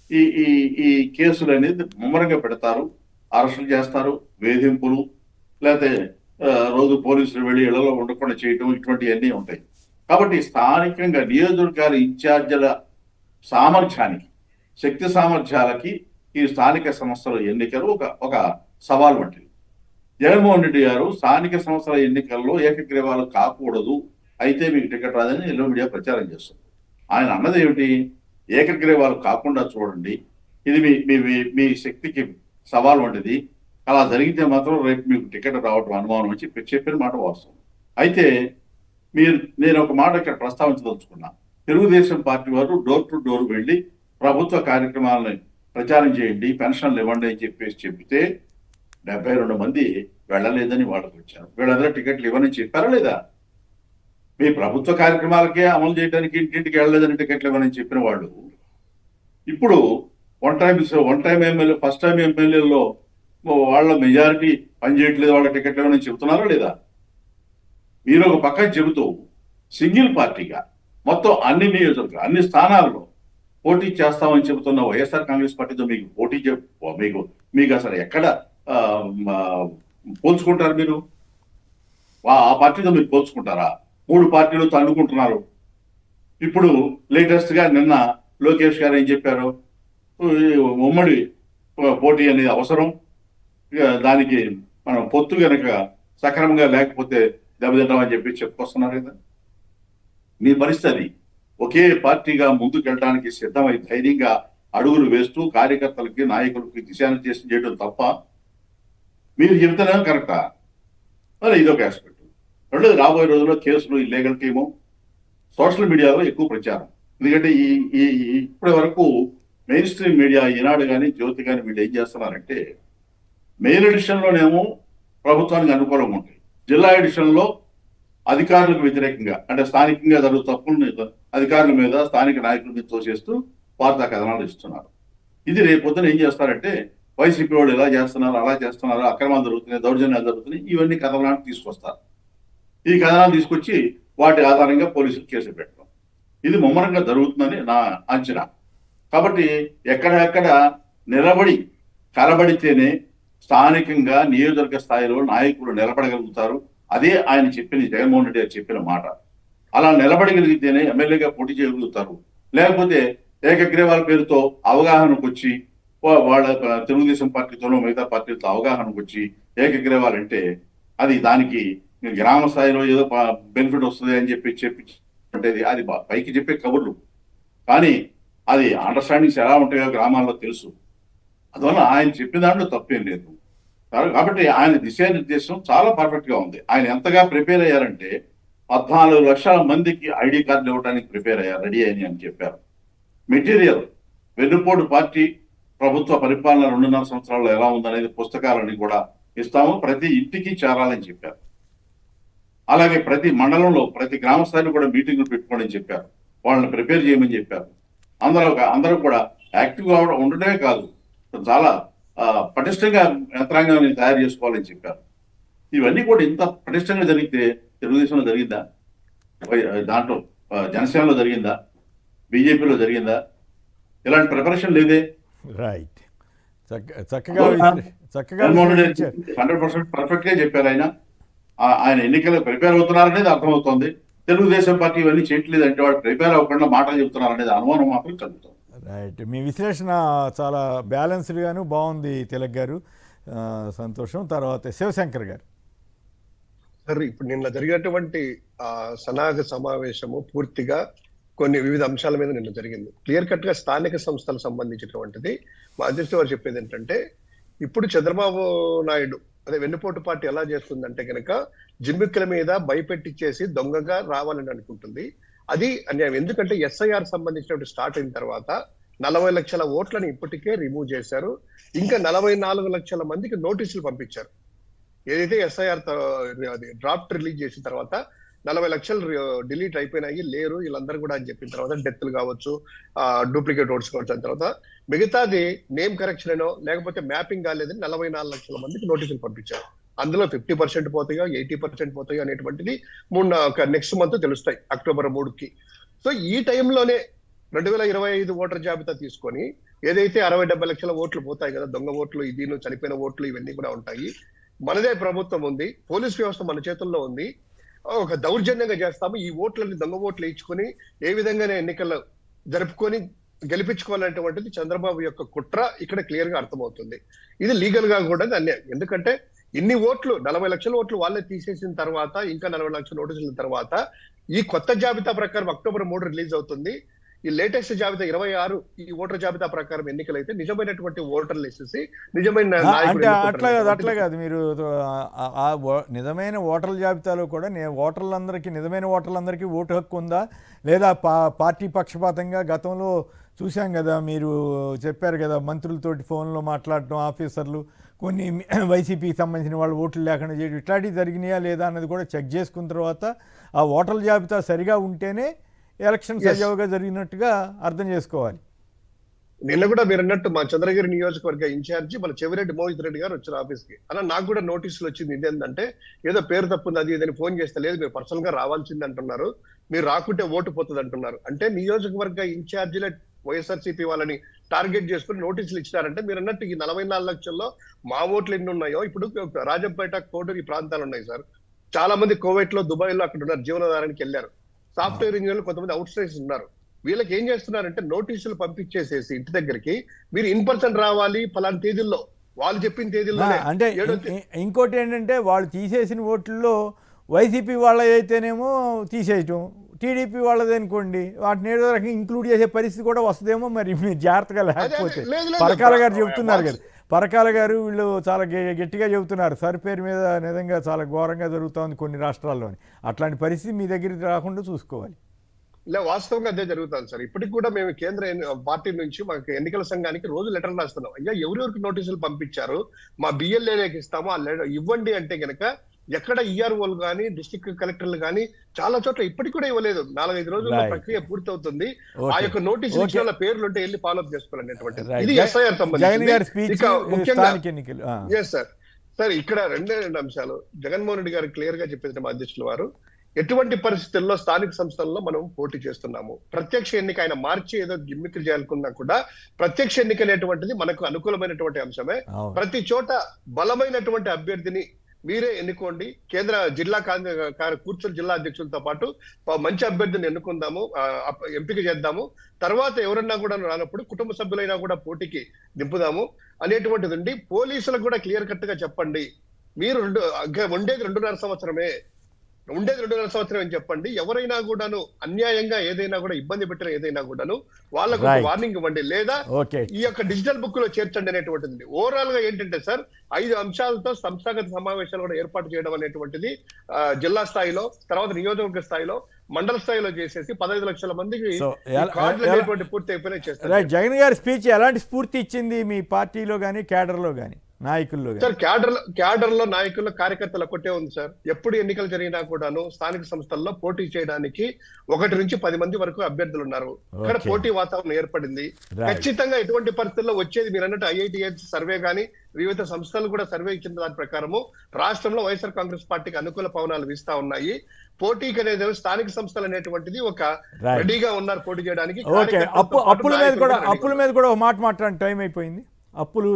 ఈ ఈ ఈ కేసులు అనేది ముమ్మరంగా పెడతారు, అరెస్టులు చేస్తారు, వేధింపులు, లేకపోతే రోజు పోలీసులు వెళ్ళి ఇళ్లలో ఉండకుండా చేయటం, ఇటువంటివన్నీ ఉంటాయి. కాబట్టి స్థానికంగా నియోజకవర్గాల ఇన్ఛార్జీల సామర్థ్యానికి, శక్తి సామర్థ్యాలకి ఈ స్థానిక సంస్థల ఎన్నికలు ఒక సవాల్ వంటివి. జగన్మోహన్ రెడ్డి గారు స్థానిక సంస్థల ఎన్నికల్లో ఏకగ్రీవాలు కాకూడదు, అయితే మీకు టికెట్ రాదని ఎల్లో మీడియా ప్రచారం చేస్తుంది. ఆయన అన్నది ఏమిటి? ఏకగ్రీవాలు కాకుండా చూడండి, ఇది మీ శక్తికి సవాల్ వంటిది, అలా జరిగితే మాత్రం రేపు మీకు టికెట్ రావడం అనుమానం అని చెప్పిన మాట వాస్తవం. అయితే నేను ఒక మాట ఇక్కడ ప్రస్తావించదలుచుకున్నా. తెలుగుదేశం పార్టీ వారు డోర్ టు డోర్ వెళ్ళి ప్రభుత్వ కార్యక్రమాలను ప్రచారం చేయండి, పెన్షన్లు ఇవ్వండి అని చెప్తే 72 మంది వెళ్ళలేదని వాళ్ళకి వచ్చారు. వీళ్ళందరూ టికెట్లు ఇవ్వని చెప్పారా లేదా? మీ ప్రభుత్వ కార్యక్రమాలకే అమలు చేయడానికి ఇంటింటికి వెళ్ళలేదని టికెట్లు ఇవ్వని చెప్పిన వాళ్ళు ఇప్పుడు one time MLA, first time ఎమ్మెల్యేలో వాళ్ళ మెజారిటీ పనిచేయట్లేదు, వాళ్ళ టికెట్లు ఇవ్వని చెబుతున్నారా లేదా? మీరు ఒక పక్కన చెబుతూ సింగిల్ పార్టీగా మొత్తం అన్ని నియోజకవర్గాలు, అన్ని స్థానాల్లో పోటీ చేస్తామని చెబుతున్న వైఎస్ఆర్ కాంగ్రెస్ పార్టీతో మీకు పోటీ మీకు అసలు ఎక్కడ పోల్చుకుంటారు? మీరు ఆ పార్టీతో మీరు పోల్చుకుంటారా? 3 పార్టీలు తన్నుకుంటున్నారు. ఇప్పుడు లేటెస్ట్ గా నిన్న లోకేష్ గారు ఏం చెప్పారు? ఉమ్మడి పోటీ అనేది అవసరం, దానికి మనం పొత్తు కనుక సక్రమంగా లేకపోతే దెబ్బతింటామని చెప్పుకొస్తున్నారు కదా. మీ పరిస్థితి ఒకే పార్టీగా ముందుకెళ్ళడానికి సిద్ధమై ధైర్యంగా అడుగులు వేస్తూ కార్యకర్తలకి, నాయకులకి దిశానిర్దేశం చేయడం తప్ప మీరు చెబుతూనే కరెక్టా? మరి ఇదొక ఆస్పెక్ట్. రెండోది, రాబోయే రోజుల్లో కేసులు, ఇల్లీగల్ టీము, సోషల్ మీడియాలో ఎక్కువ ప్రచారం. ఎందుకంటే ఇప్పటి వరకు మెయిన్ స్ట్రీమ్ మీడియా, ఈనాడు కానీ, జ్యోతి కానీ, వీళ్ళు ఏం చేస్తున్నారంటే, మెయిన్ ఎడిషన్లోనేమో ప్రభుత్వానికి అనుకూలంగా ఉంటాయి, జిల్లా ఎడిషన్లో అధికారులకు వ్యతిరేకంగా, అంటే స్థానికంగా జరుగుతూ తప్పులను అధికారుల మీద, స్థానిక నాయకుల మీద తోసేస్తూ వార్తా కథనాలు ఇస్తున్నారు. ఇది రేపొద్దున ఏం చేస్తారంటే, వైసీపీ వాళ్ళు ఇలా చేస్తున్నారు, అలా చేస్తున్నారు, అక్రమాలు జరుగుతున్నాయి, దౌర్జన్యాలు జరుగుతున్నాయి, ఇవన్నీ కథనాలు తీసుకొస్తారు. ఈ కథనాలు తీసుకొచ్చి వాటి ఆధారంగా పోలీసులు కేసులు పెట్టడం, ఇది ముమ్మరంగా జరుగుతుందని నా అంచనా. కాబట్టి ఎక్కడెక్కడ నిలబడి కలబడితేనే స్థానికంగా నియోజకవర్గ స్థాయిలో నాయకులు నిలబడగలుగుతారు. అదే ఆయన జగన్మోహన్ రెడ్డి గారు చెప్పిన మాట. అలా నిలబడగలిగితేనే ఎమ్మెల్యేగా పోటీ చేయగలుగుతారు. లేకపోతే ఏకగ్రీవాల పేరుతో అవగాహనకు వచ్చి వాళ్ళ తెలుగుదేశం పార్టీతోనో మిగతా పార్టీలతో అవగాహనకు వచ్చి ఏకగ్రీవాలంటే అది దానికి గ్రామ స్థాయిలో ఏదో బెనిఫిట్ వస్తుంది అని చెప్పి అది పైకి చెప్పే కబుర్లు, కానీ అది అండర్స్టాండింగ్స్ ఎలా ఉంటాయో గ్రామాల్లో తెలుసు. అందువల్ల ఆయన చెప్పిన దాంట్లో తప్పేం లేదు. కాబట్టి ఆయన దిశానిర్దేశం చాలా పర్ఫెక్ట్ గా ఉంది. ఆయన ఎంతగా ప్రిపేర్ అయ్యారంటే 14 లక్షల మందికి ఐడి కార్డులు ఇవ్వడానికి ప్రిపేర్ అయ్యారు, రెడీ అయ్యి అని చెప్పారు. మెటీరియల్, వెన్నుపోటు పార్టీ ప్రభుత్వ పరిపాలన 2.5 సంవత్సరాల్లో ఎలా ఉందనేది పుస్తకాలని కూడా ఇస్తాము, ప్రతి ఇంటికి చేరాలని చెప్పారు. అలాగే ప్రతి మండలంలో, ప్రతి గ్రామ స్థాయిలో కూడా మీటింగులు పెట్టుకోండి అని చెప్పారు, వాళ్ళని ప్రిపేర్ చేయమని చెప్పారు. అందరూ కూడా యాక్టివ్గా ఉండడమే కాదు, చాలా పటిష్టంగా యంత్రాంగాన్ని తయారు చేసుకోవాలని చెప్పారు. ఇవన్నీ కూడా ఇంత పటిష్టంగా జరిగితే తెలుగుదేశంలో జరిగిందా? దాంట్లో జనసేనలో జరిగిందా? బీజేపీలో జరిగిందా? ఇలాంటి ప్రిపరేషన్ లేదే. రైట్, చక్కగా 100% పర్ఫెక్ట్ గా చెప్పారు ఆయన ఎన్నికలు ప్రిపేర్ అవుతున్నారనేది అర్థమవుతుంది. తెలుగుదేశం పార్టీ ఇవన్నీ చేయట్లేదు అంటే వాళ్ళు ప్రిపేర్ అవ్వకుండా మాటలు చెప్తున్నారనేది అనుమానం మాత్రం కలుగుతుంది. రైట్, మీ విశ్లేషణ చాలా బ్యాలెన్స్డ్గాను బాగుంది తిలక్ గారు, సంతోషం. తర్వాత శివశంకర్ గారు. సార్, ఇప్పుడు నిన్న జరిగినటువంటి సనాగ సమావేశము పూర్తిగా కొన్ని వివిధ అంశాల మీద నిన్న జరిగింది. క్లియర్ కట్ గా స్థానిక సంస్థలకు సంబంధించినటువంటిది మా అధ్యక్షుడు వారు చెప్పేది ఏంటంటే, ఇప్పుడు చంద్రబాబు నాయుడు అదే వెన్నుపోటు పార్టీ ఎలా చేస్తుందంటే కనుక జిమ్మిక్కుల మీద భయపెట్టించేసి దొంగగా రావాలని అనుకుంటుంది. అది అన్యాయం. ఎందుకంటే ఎస్ఐఆర్ సంబంధించినటువంటి స్టార్ట్ అయిన తర్వాత 40 లక్షల ఓట్లను ఇప్పటికే రిమూవ్ చేశారు. ఇంకా 44 లక్షల మందికి నోటీసులు పంపించారు. ఏదైతే ఎస్ఐఆర్ డ్రాఫ్ట్ రిలీజ్ చేసిన తర్వాత 40 లక్షలు డిలీట్ అయిపోయినాయి, లేరు వీళ్ళందరూ కూడా అని చెప్పిన తర్వాత డెత్లు కావచ్చు, డూప్లికేట్ ఓట్స్ కావచ్చు, అని తర్వాత మిగతాది నేమ్ కరెక్షన్ అనో లేకపోతే మ్యాపింగ్ కాలేదని 44 లక్షల మందికి నోటీసులు పంపించారు. అందులో 50% పోతాయో 80% పోతాయో అనేటువంటిది నెక్స్ట్ మంత్ తెలుస్తాయి, అక్టోబర్ 3కి. సో ఈ టైంలోనే 2025 ఓటర్ జాబితా తీసుకొని ఏదైతే 60-70 లక్షల ఓట్లు పోతాయి కదా, దొంగ ఓట్లు, ఇది చనిపోయిన ఓట్లు, ఇవన్నీ కూడా ఉంటాయి. మనదే ప్రభుత్వం ఉంది, పోలీస్ వ్యవస్థ మన చేతుల్లో ఉంది, ఒక దౌర్జన్యంగా చేస్తాము, ఈ ఓట్లని దొంగ ఓట్లు ఇచ్చుకొని ఏ విధంగానే ఎన్నికలు జరుపుకొని గెలిపించుకోవాలనేటువంటిది చంద్రబాబు యొక్క కుట్ర ఇక్కడ క్లియర్ గా అర్థమవుతుంది. ఇది లీగల్ గా కూడా అన్యాయం. ఎందుకంటే ఇన్ని ఓట్లు 40 లక్షల ఓట్లు వాళ్ళే తీసేసిన తర్వాత ఇంకా 40 లక్షల నోటీసుల తర్వాత ఈ కొత్త జాబితా ప్రకారం అక్టోబర్ 3 రిలీజ్ అవుతుంది. ఈ లేటెస్ట్ జాబితా 26 ఈ ఓటర్ జాబితా ప్రకారం ఎన్నికలైతే నిజమైనటువంటి ఓటర్లు వేసేసి నిజమైన అంటే అట్లా కాదు మీరు నిజమైన ఓటర్ల జాబితాలో కూడా ఓటర్లందరికీ నిజమైన ఓటర్లందరికీ ఓటు హక్కు ఉందా లేదా పార్టీ పక్షపాతంగా గతంలో చూశాం కదా, మీరు చెప్పారు కదా, మంత్రులతోటి ఫోన్లో మాట్లాడటం, ఆఫీసర్లు కొన్ని వైసీపీకి సంబంధించిన వాళ్ళు ఓట్లు లేకుండా చేయడం, ఇట్లాంటివి జరిగినాయా లేదా అన్నది కూడా చెక్ చేసుకున్న తర్వాత ఆ ఓటర్ల జాబితా సరిగా ఉంటేనే ఎలక్షన్ సజావుగా జరిగినట్టుగా అర్థం చేసుకోవాలి. నిన్న కూడా మీరు అన్నట్టు మా చంద్రగిరి నియోజకవర్గ ఇన్ఛార్జి మన చెవిరెడ్డి మోహిత్ రెడ్డి గారు వచ్చారు ఆఫీస్కి. అలా నాకు కూడా నోటీసులు వచ్చింది. ఇదేంటంటే ఏదో పేరు తప్పుంది అది ఇదని ఫోన్ చేస్తే లేదు మీరు పర్సనల్ గా రావాల్సింది అంటున్నారు, మీరు రాకుంటే ఓటు పోతుంది అంటున్నారు. అంటే నియోజకవర్గ ఇన్ఛార్జీల వైఎస్ఆర్సీపీ వాళ్ళని టార్గెట్ చేసుకుని నోటీసులు ఇచ్చినారంటే మీరు అన్నట్టు ఈ 44 లక్షల్లో మా ఓట్లు ఎన్ని ఉన్నాయో, ఇప్పుడు రాజంపేట, కోడూరు ఈ ప్రాంతాలు ఉన్నాయి సార్. చాలా మంది కోవైట్ లో, దుబాయ్ లో అక్కడ ఉన్నారు, జీవనాధారానికి వెళ్ళారు. సాఫ్ట్వేర్ ఇంజనీర్లు కొంతమంది అవుట్ సైడ్స్ ఉన్నారు. వీళ్ళకి ఏం చేస్తున్నారంటే నోటీసులు పంపించేసేసి ఇంటి దగ్గరికి మీరు ఇన్ పర్సన్ రావాలి ఫలానా తేదీల్లో, వాళ్ళు చెప్పిన తేదీల్లో. అంటే ఇంకోటి ఏంటంటే వాళ్ళు తీసేసిన ఓట్లలో వైసీపీ వాళ్ళైతేనేమో తీసేయటం, టీడీపీ వాళ్ళది అనుకోండి వాటిని ఏదో రకంగా ఇంక్లూడ్ చేసే పరిస్థితి కూడా వస్తుందేమో. మరి మీరు జాగ్రత్తగా లేకపోతే పరకాల గారు చెబుతున్నారు కదా, పరకాల గారు వీళ్ళు చాలా గట్టిగా చెబుతున్నారు, సర్ పేరు మీద నిజంగా చాలా ఘోరంగా జరుగుతుంది కొన్ని రాష్ట్రాల్లోని. అట్లాంటి పరిస్థితి మీ దగ్గరికి రాకుండా చూసుకోవాలి. ఇలా వాస్తవంగా అదే జరుగుతుంది సార్. ఇప్పటికి కూడా మేము కేంద్ర పార్టీ నుంచి మాకు ఎన్నికల సంఘానికి రోజు లెటర్ రాస్తున్నాం. అయ్యా ఎవరెవరికి నోటీసులు పంపించారు, మా బిఎల్ఏకి ఇస్తాము, ఆ లెటర్ ఇవ్వండి అంటే గనక ఎక్కడ ఈఆర్ఓలు కానీ డిస్ట్రిక్ట్ కలెక్టర్లు కానీ చాలా చోట్ల ఇప్పటికి కూడా ఇవ్వలేదు. 4-5 రోజుల్లో ప్రక్రియ పూర్తవుతుంది. ఆ యొక్క నోటీసులు ఇచ్చిన వాళ్ళ పేర్లు ఉంటే వెళ్ళి ఫాలో అప్ చేసుకోవాలనేటువంటిది. ఇది ఎస్ఐఆర్ సంబంధించి. సార్ ఇక్కడ రెండే అంశాలు జగన్మోహన్ రెడ్డి గారు క్లియర్ గా చెప్పేది మా అధ్యక్షుల వారు, ఎటువంటి పరిస్థితుల్లో స్థానిక సంస్థల్లో మనం పోటీ చేస్తున్నాము. ప్రత్యక్ష ఎన్నిక ఆయన మార్చి ఏదో గిమ్మిక్లు చేయాలనుకున్నా కూడా ప్రత్యక్ష ఎన్నిక అనేటువంటిది మనకు అనుకూలమైనటువంటి అంశమే. ప్రతి చోట బలమైనటువంటి అభ్యర్థిని మీరే ఎన్నుకోండి. కేంద్ర జిల్లా కూర్చొని జిల్లా అధ్యక్షులతో పాటు మంచి అభ్యర్థిని ఎన్నుకుందాము, ఎంపిక చేద్దాము. తర్వాత ఎవరన్నా కూడా రానప్పుడు కుటుంబ సభ్యులైనా కూడా పోటీకి దింపుదాము అనేటువంటిది ఉండి పోలీసులకు కూడా క్లియర్ కట్ గా చెప్పండి. మీరు ఉండేది 2.5 సంవత్సరమే, ఉండేది 2.5 సంవత్సరం అని చెప్పండి. ఎవరైనా కూడాను అన్యాయంగా ఏదైనా కూడా ఇబ్బంది పెట్టిన ఏదైనా కూడాను వాళ్ళకు వార్నింగ్ ఇవ్వండి, లేదా ఈ యొక్క డిజిటల్ బుక్ లో చేర్చండి అనేటువంటిది. ఓవరాల్ గా ఏంటంటే సార్ 5 అంశాలతో సంస్థాగత సమావేశాలు కూడా ఏర్పాటు చేయడం అనేటువంటిది జిల్లా స్థాయిలో, తర్వాత నియోజకవర్గ స్థాయిలో, మండల స్థాయిలో చేసేసి 15 లక్షల మందికి పూర్తి అయిపోయినా చేస్తారు. జగన్ గారి స్పీచ్ ఎలాంటి స్ఫూర్తి ఇచ్చింది మీ పార్టీలో గానీ కేడర్లో గానీ నాయకుల్లో? సార్ క్యాడర్ లో నాయకుల్లో కార్యకర్తలు ఒకటే ఉంది సార్. ఎప్పుడు ఎన్నికలు జరిగినా కూడాను స్థానిక సంస్థల్లో పోటీ చేయడానికి 1 నుంచి 10 మంది వరకు అభ్యర్థులు ఉన్నారు. ఇక్కడ పోటీ వాతావరణం ఏర్పడింది. ఖచ్చితంగా ఎటువంటి పరిస్థితుల్లో వచ్చేది మీరు అన్నట్టు ఐఐటిఎస్ సర్వే గానీ వివిధ సంస్థలు కూడా సర్వే ఇచ్చిన దాని ప్రకారము రాష్ట్రంలో వైఎస్ఆర్ కాంగ్రెస్ పార్టీకి అనుకూల పవనాలు వీస్తా ఉన్నాయి. పోటీకి అనేది స్థానిక సంస్థలు అనేటువంటిది ఒక రెడీగా ఉన్నారు పోటీ చేయడానికి. అప్పుల మీద కూడా మాట మాట్లాడే టైం అయిపోయింది. అప్పులు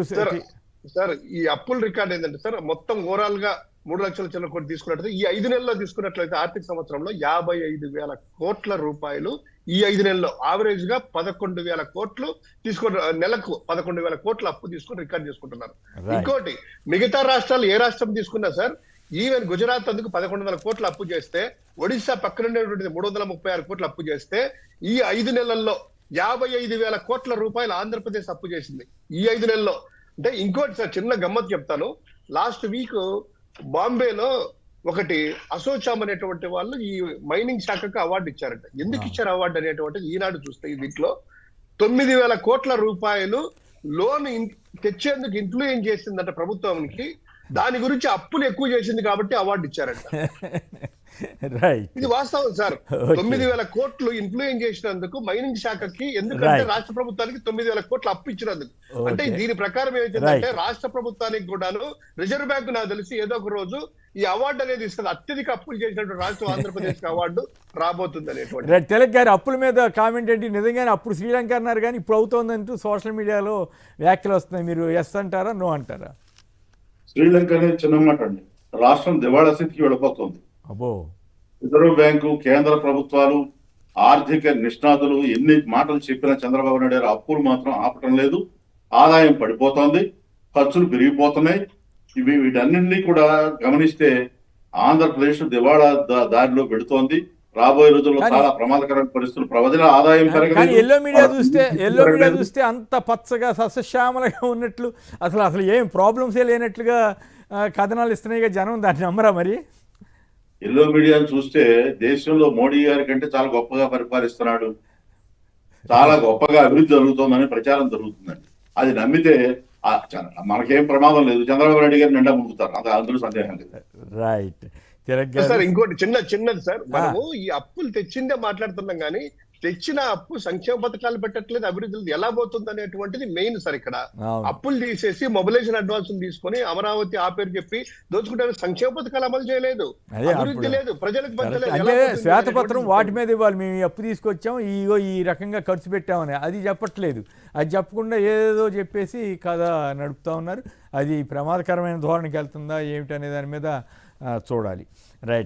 సార్ ఈ అప్పుల రికార్డ్ ఏంటంటే సార్ మొత్తం ఓవరాల్ గా 3 లక్షల చిల్లర కోట్లు తీసుకున్నట్లయితే ఈ 5 నెలల్లో తీసుకున్నట్లయితే ఆర్థిక సంవత్సరంలో 55,000 కోట్ల రూపాయలు ఈ 5 నెలల్లో ఆవరేజ్ గా 11,000 కోట్లు తీసుకుని నెలకు 11,000 కోట్ల అప్పు తీసుకుని రికార్డ్ చేసుకుంటున్నారు. ఇంకోటి మిగతా రాష్ట్రాలు ఏ రాష్ట్రం తీసుకున్నా సార్ ఈవెన్ గుజరాత్ అందుకు 1100 కోట్ల అప్పు చేస్తే, ఒడిశా పక్కన ఉండేటువంటి 336 కోట్ల అప్పు చేస్తే, ఈ 5 నెలల్లో 55,000 కోట్ల రూపాయలు ఆంధ్రప్రదేశ్ అప్పు చేసింది ఈ 5 నెలల్లో. అంటే ఇంకోటి సార్ చిన్న గమ్మత్ చెప్తాను. లాస్ట్ వీక్ బాంబేలో ఒకటి అసోచామ్ అనేటువంటి వాళ్ళు ఈ మైనింగ్ శాఖకు అవార్డు ఇచ్చారట. ఎందుకు ఇచ్చారు అవార్డు అనేటువంటిది ఈనాడు చూస్తే దీంట్లో 9,000 కోట్ల రూపాయలు లోన్ తెచ్చేందుకు ఇన్ఫ్లుయెన్స్ చేసిందంట ప్రభుత్వానికి. దాని గురించి అప్పులు ఎక్కువ చేసింది కాబట్టి అవార్డు ఇచ్చారంట. రైట్, ఇది వాస్తవం సార్. 9,000 కోట్లు ఇన్ఫ్లుయెన్స్ చేసినందుకు మైనింగ్ శాఖకి, ఎందుకంటే రాష్ట్ర ప్రభుత్వానికి 9,000 కోట్లు అప్పు ఇచ్చినందుకు. అంటే దీని ప్రకారం ఏమైతుందంటే రాష్ట్ర ప్రభుత్వానికి కూడాను రిజర్వ్ బ్యాంక్ నాకు తెలిసి ఏదో ఒక రోజు ఈ అవార్డు అనేది ఇస్తుంది. అత్యధిక అప్పులు చేసినటువంటి రాష్ట్రం ఆంధ్రప్రదేశ్ అవార్డు రాబోతుంది అనేటువంటి. తెలక్ గారి అప్పుల మీద కామెంట్ ఏంటి? నిజంగానే అప్పుడు శ్రీలంక అన్నారు కానీ ఇప్పుడు అవుతోందంటూ సోషల్ మీడియాలో వ్యాఖ్యలు వస్తున్నాయి. మీరు ఎస్ అంటారా, నో అంటారా? శ్రీలంక అనేది చిన్న మాట అండి. రాష్ట్రం దివాళా స్థితికి వెళ్ళిపోతుంది. అబ్బో, రిజర్వ్ బ్యాంకు, కేంద్ర ప్రభుత్వాలు, ఆర్థిక నిష్ణాతులు ఎన్ని మాటలు చెప్పినా చంద్రబాబు నాయుడు గారు అప్పులు మాత్రం ఆపటం లేదు. ఆదాయం పడిపోతుంది, ఖర్చులు పెరిగిపోతున్నాయి. వీటన్నింటినీ కూడా గమనిస్తే ఆంధ్రప్రదేశ్ దివాళా దారిలో పెడుతోంది. రాబోయే రోజుల్లో చాలా ప్రమాదకరమైన పరిస్థితులు, ప్రజల ఆదాయం కానీ ఎల్లో మీడియా చూస్తే అంత పచ్చగా సస్యశ్యామలుగా ఉన్నట్లు, అసలు ఏం ప్రాబ్లమ్సే లేనట్లుగా కథనాలు ఇస్తున్నాయి. జనం దాన్ని నమ్మరా మరి? ఎల్లో మీడియాను చూస్తే దేశంలో మోడీ గారి కంటే చాలా గొప్పగా పరిపాలిస్తున్నాడు, చాలా గొప్పగా అభివృద్ధి జరుగుతోందని ప్రచారం జరుగుతుందండి. అది నమ్మితే మనకేం ప్రమాదం లేదు. చంద్రబాబు నాయుడు గారిని నిండా ముందుతారు, అందులో సందేహం లేదు. రైట్. సార్ ఇంకోటి చిన్నది సార్, మనము ఈ అప్పులు తెచ్చిందే మాట్లాడుతున్నాం కానీ తెచ్చిన అప్పు సంక్షేమ పథకాలు పెట్టట్లేదు, అభివృద్ధి ఎలా పోతుంది అనేటువంటిది మెయిన్ సార్. ఇక్కడ అప్పులు తీసేసి మొబిలైజేషన్ అడ్వాన్స్ తీసుకొని అమరావతి ఆ పేరు చెప్పి దోచుకుంటే సంక్షేమ పథకాలు అమలు చేయలేదు, అభివృద్ధి లేదు, ప్రజలకు అంటే శ్వేతపత్రం వాటి మీద ఇవ్వాలి. మేము అప్పు తీసుకొచ్చాం, ఈ రకంగా ఖర్చు పెట్టామని అది చెప్పట్లేదు. అది చెప్పకుండా ఏదో చెప్పేసి కథ నడుపుతా ఉన్నారు. అది ప్రమాదకరమైన ధోరణికి వెళ్తుందా ఏమిటనే దాని మీద చూడాలి. రైట్.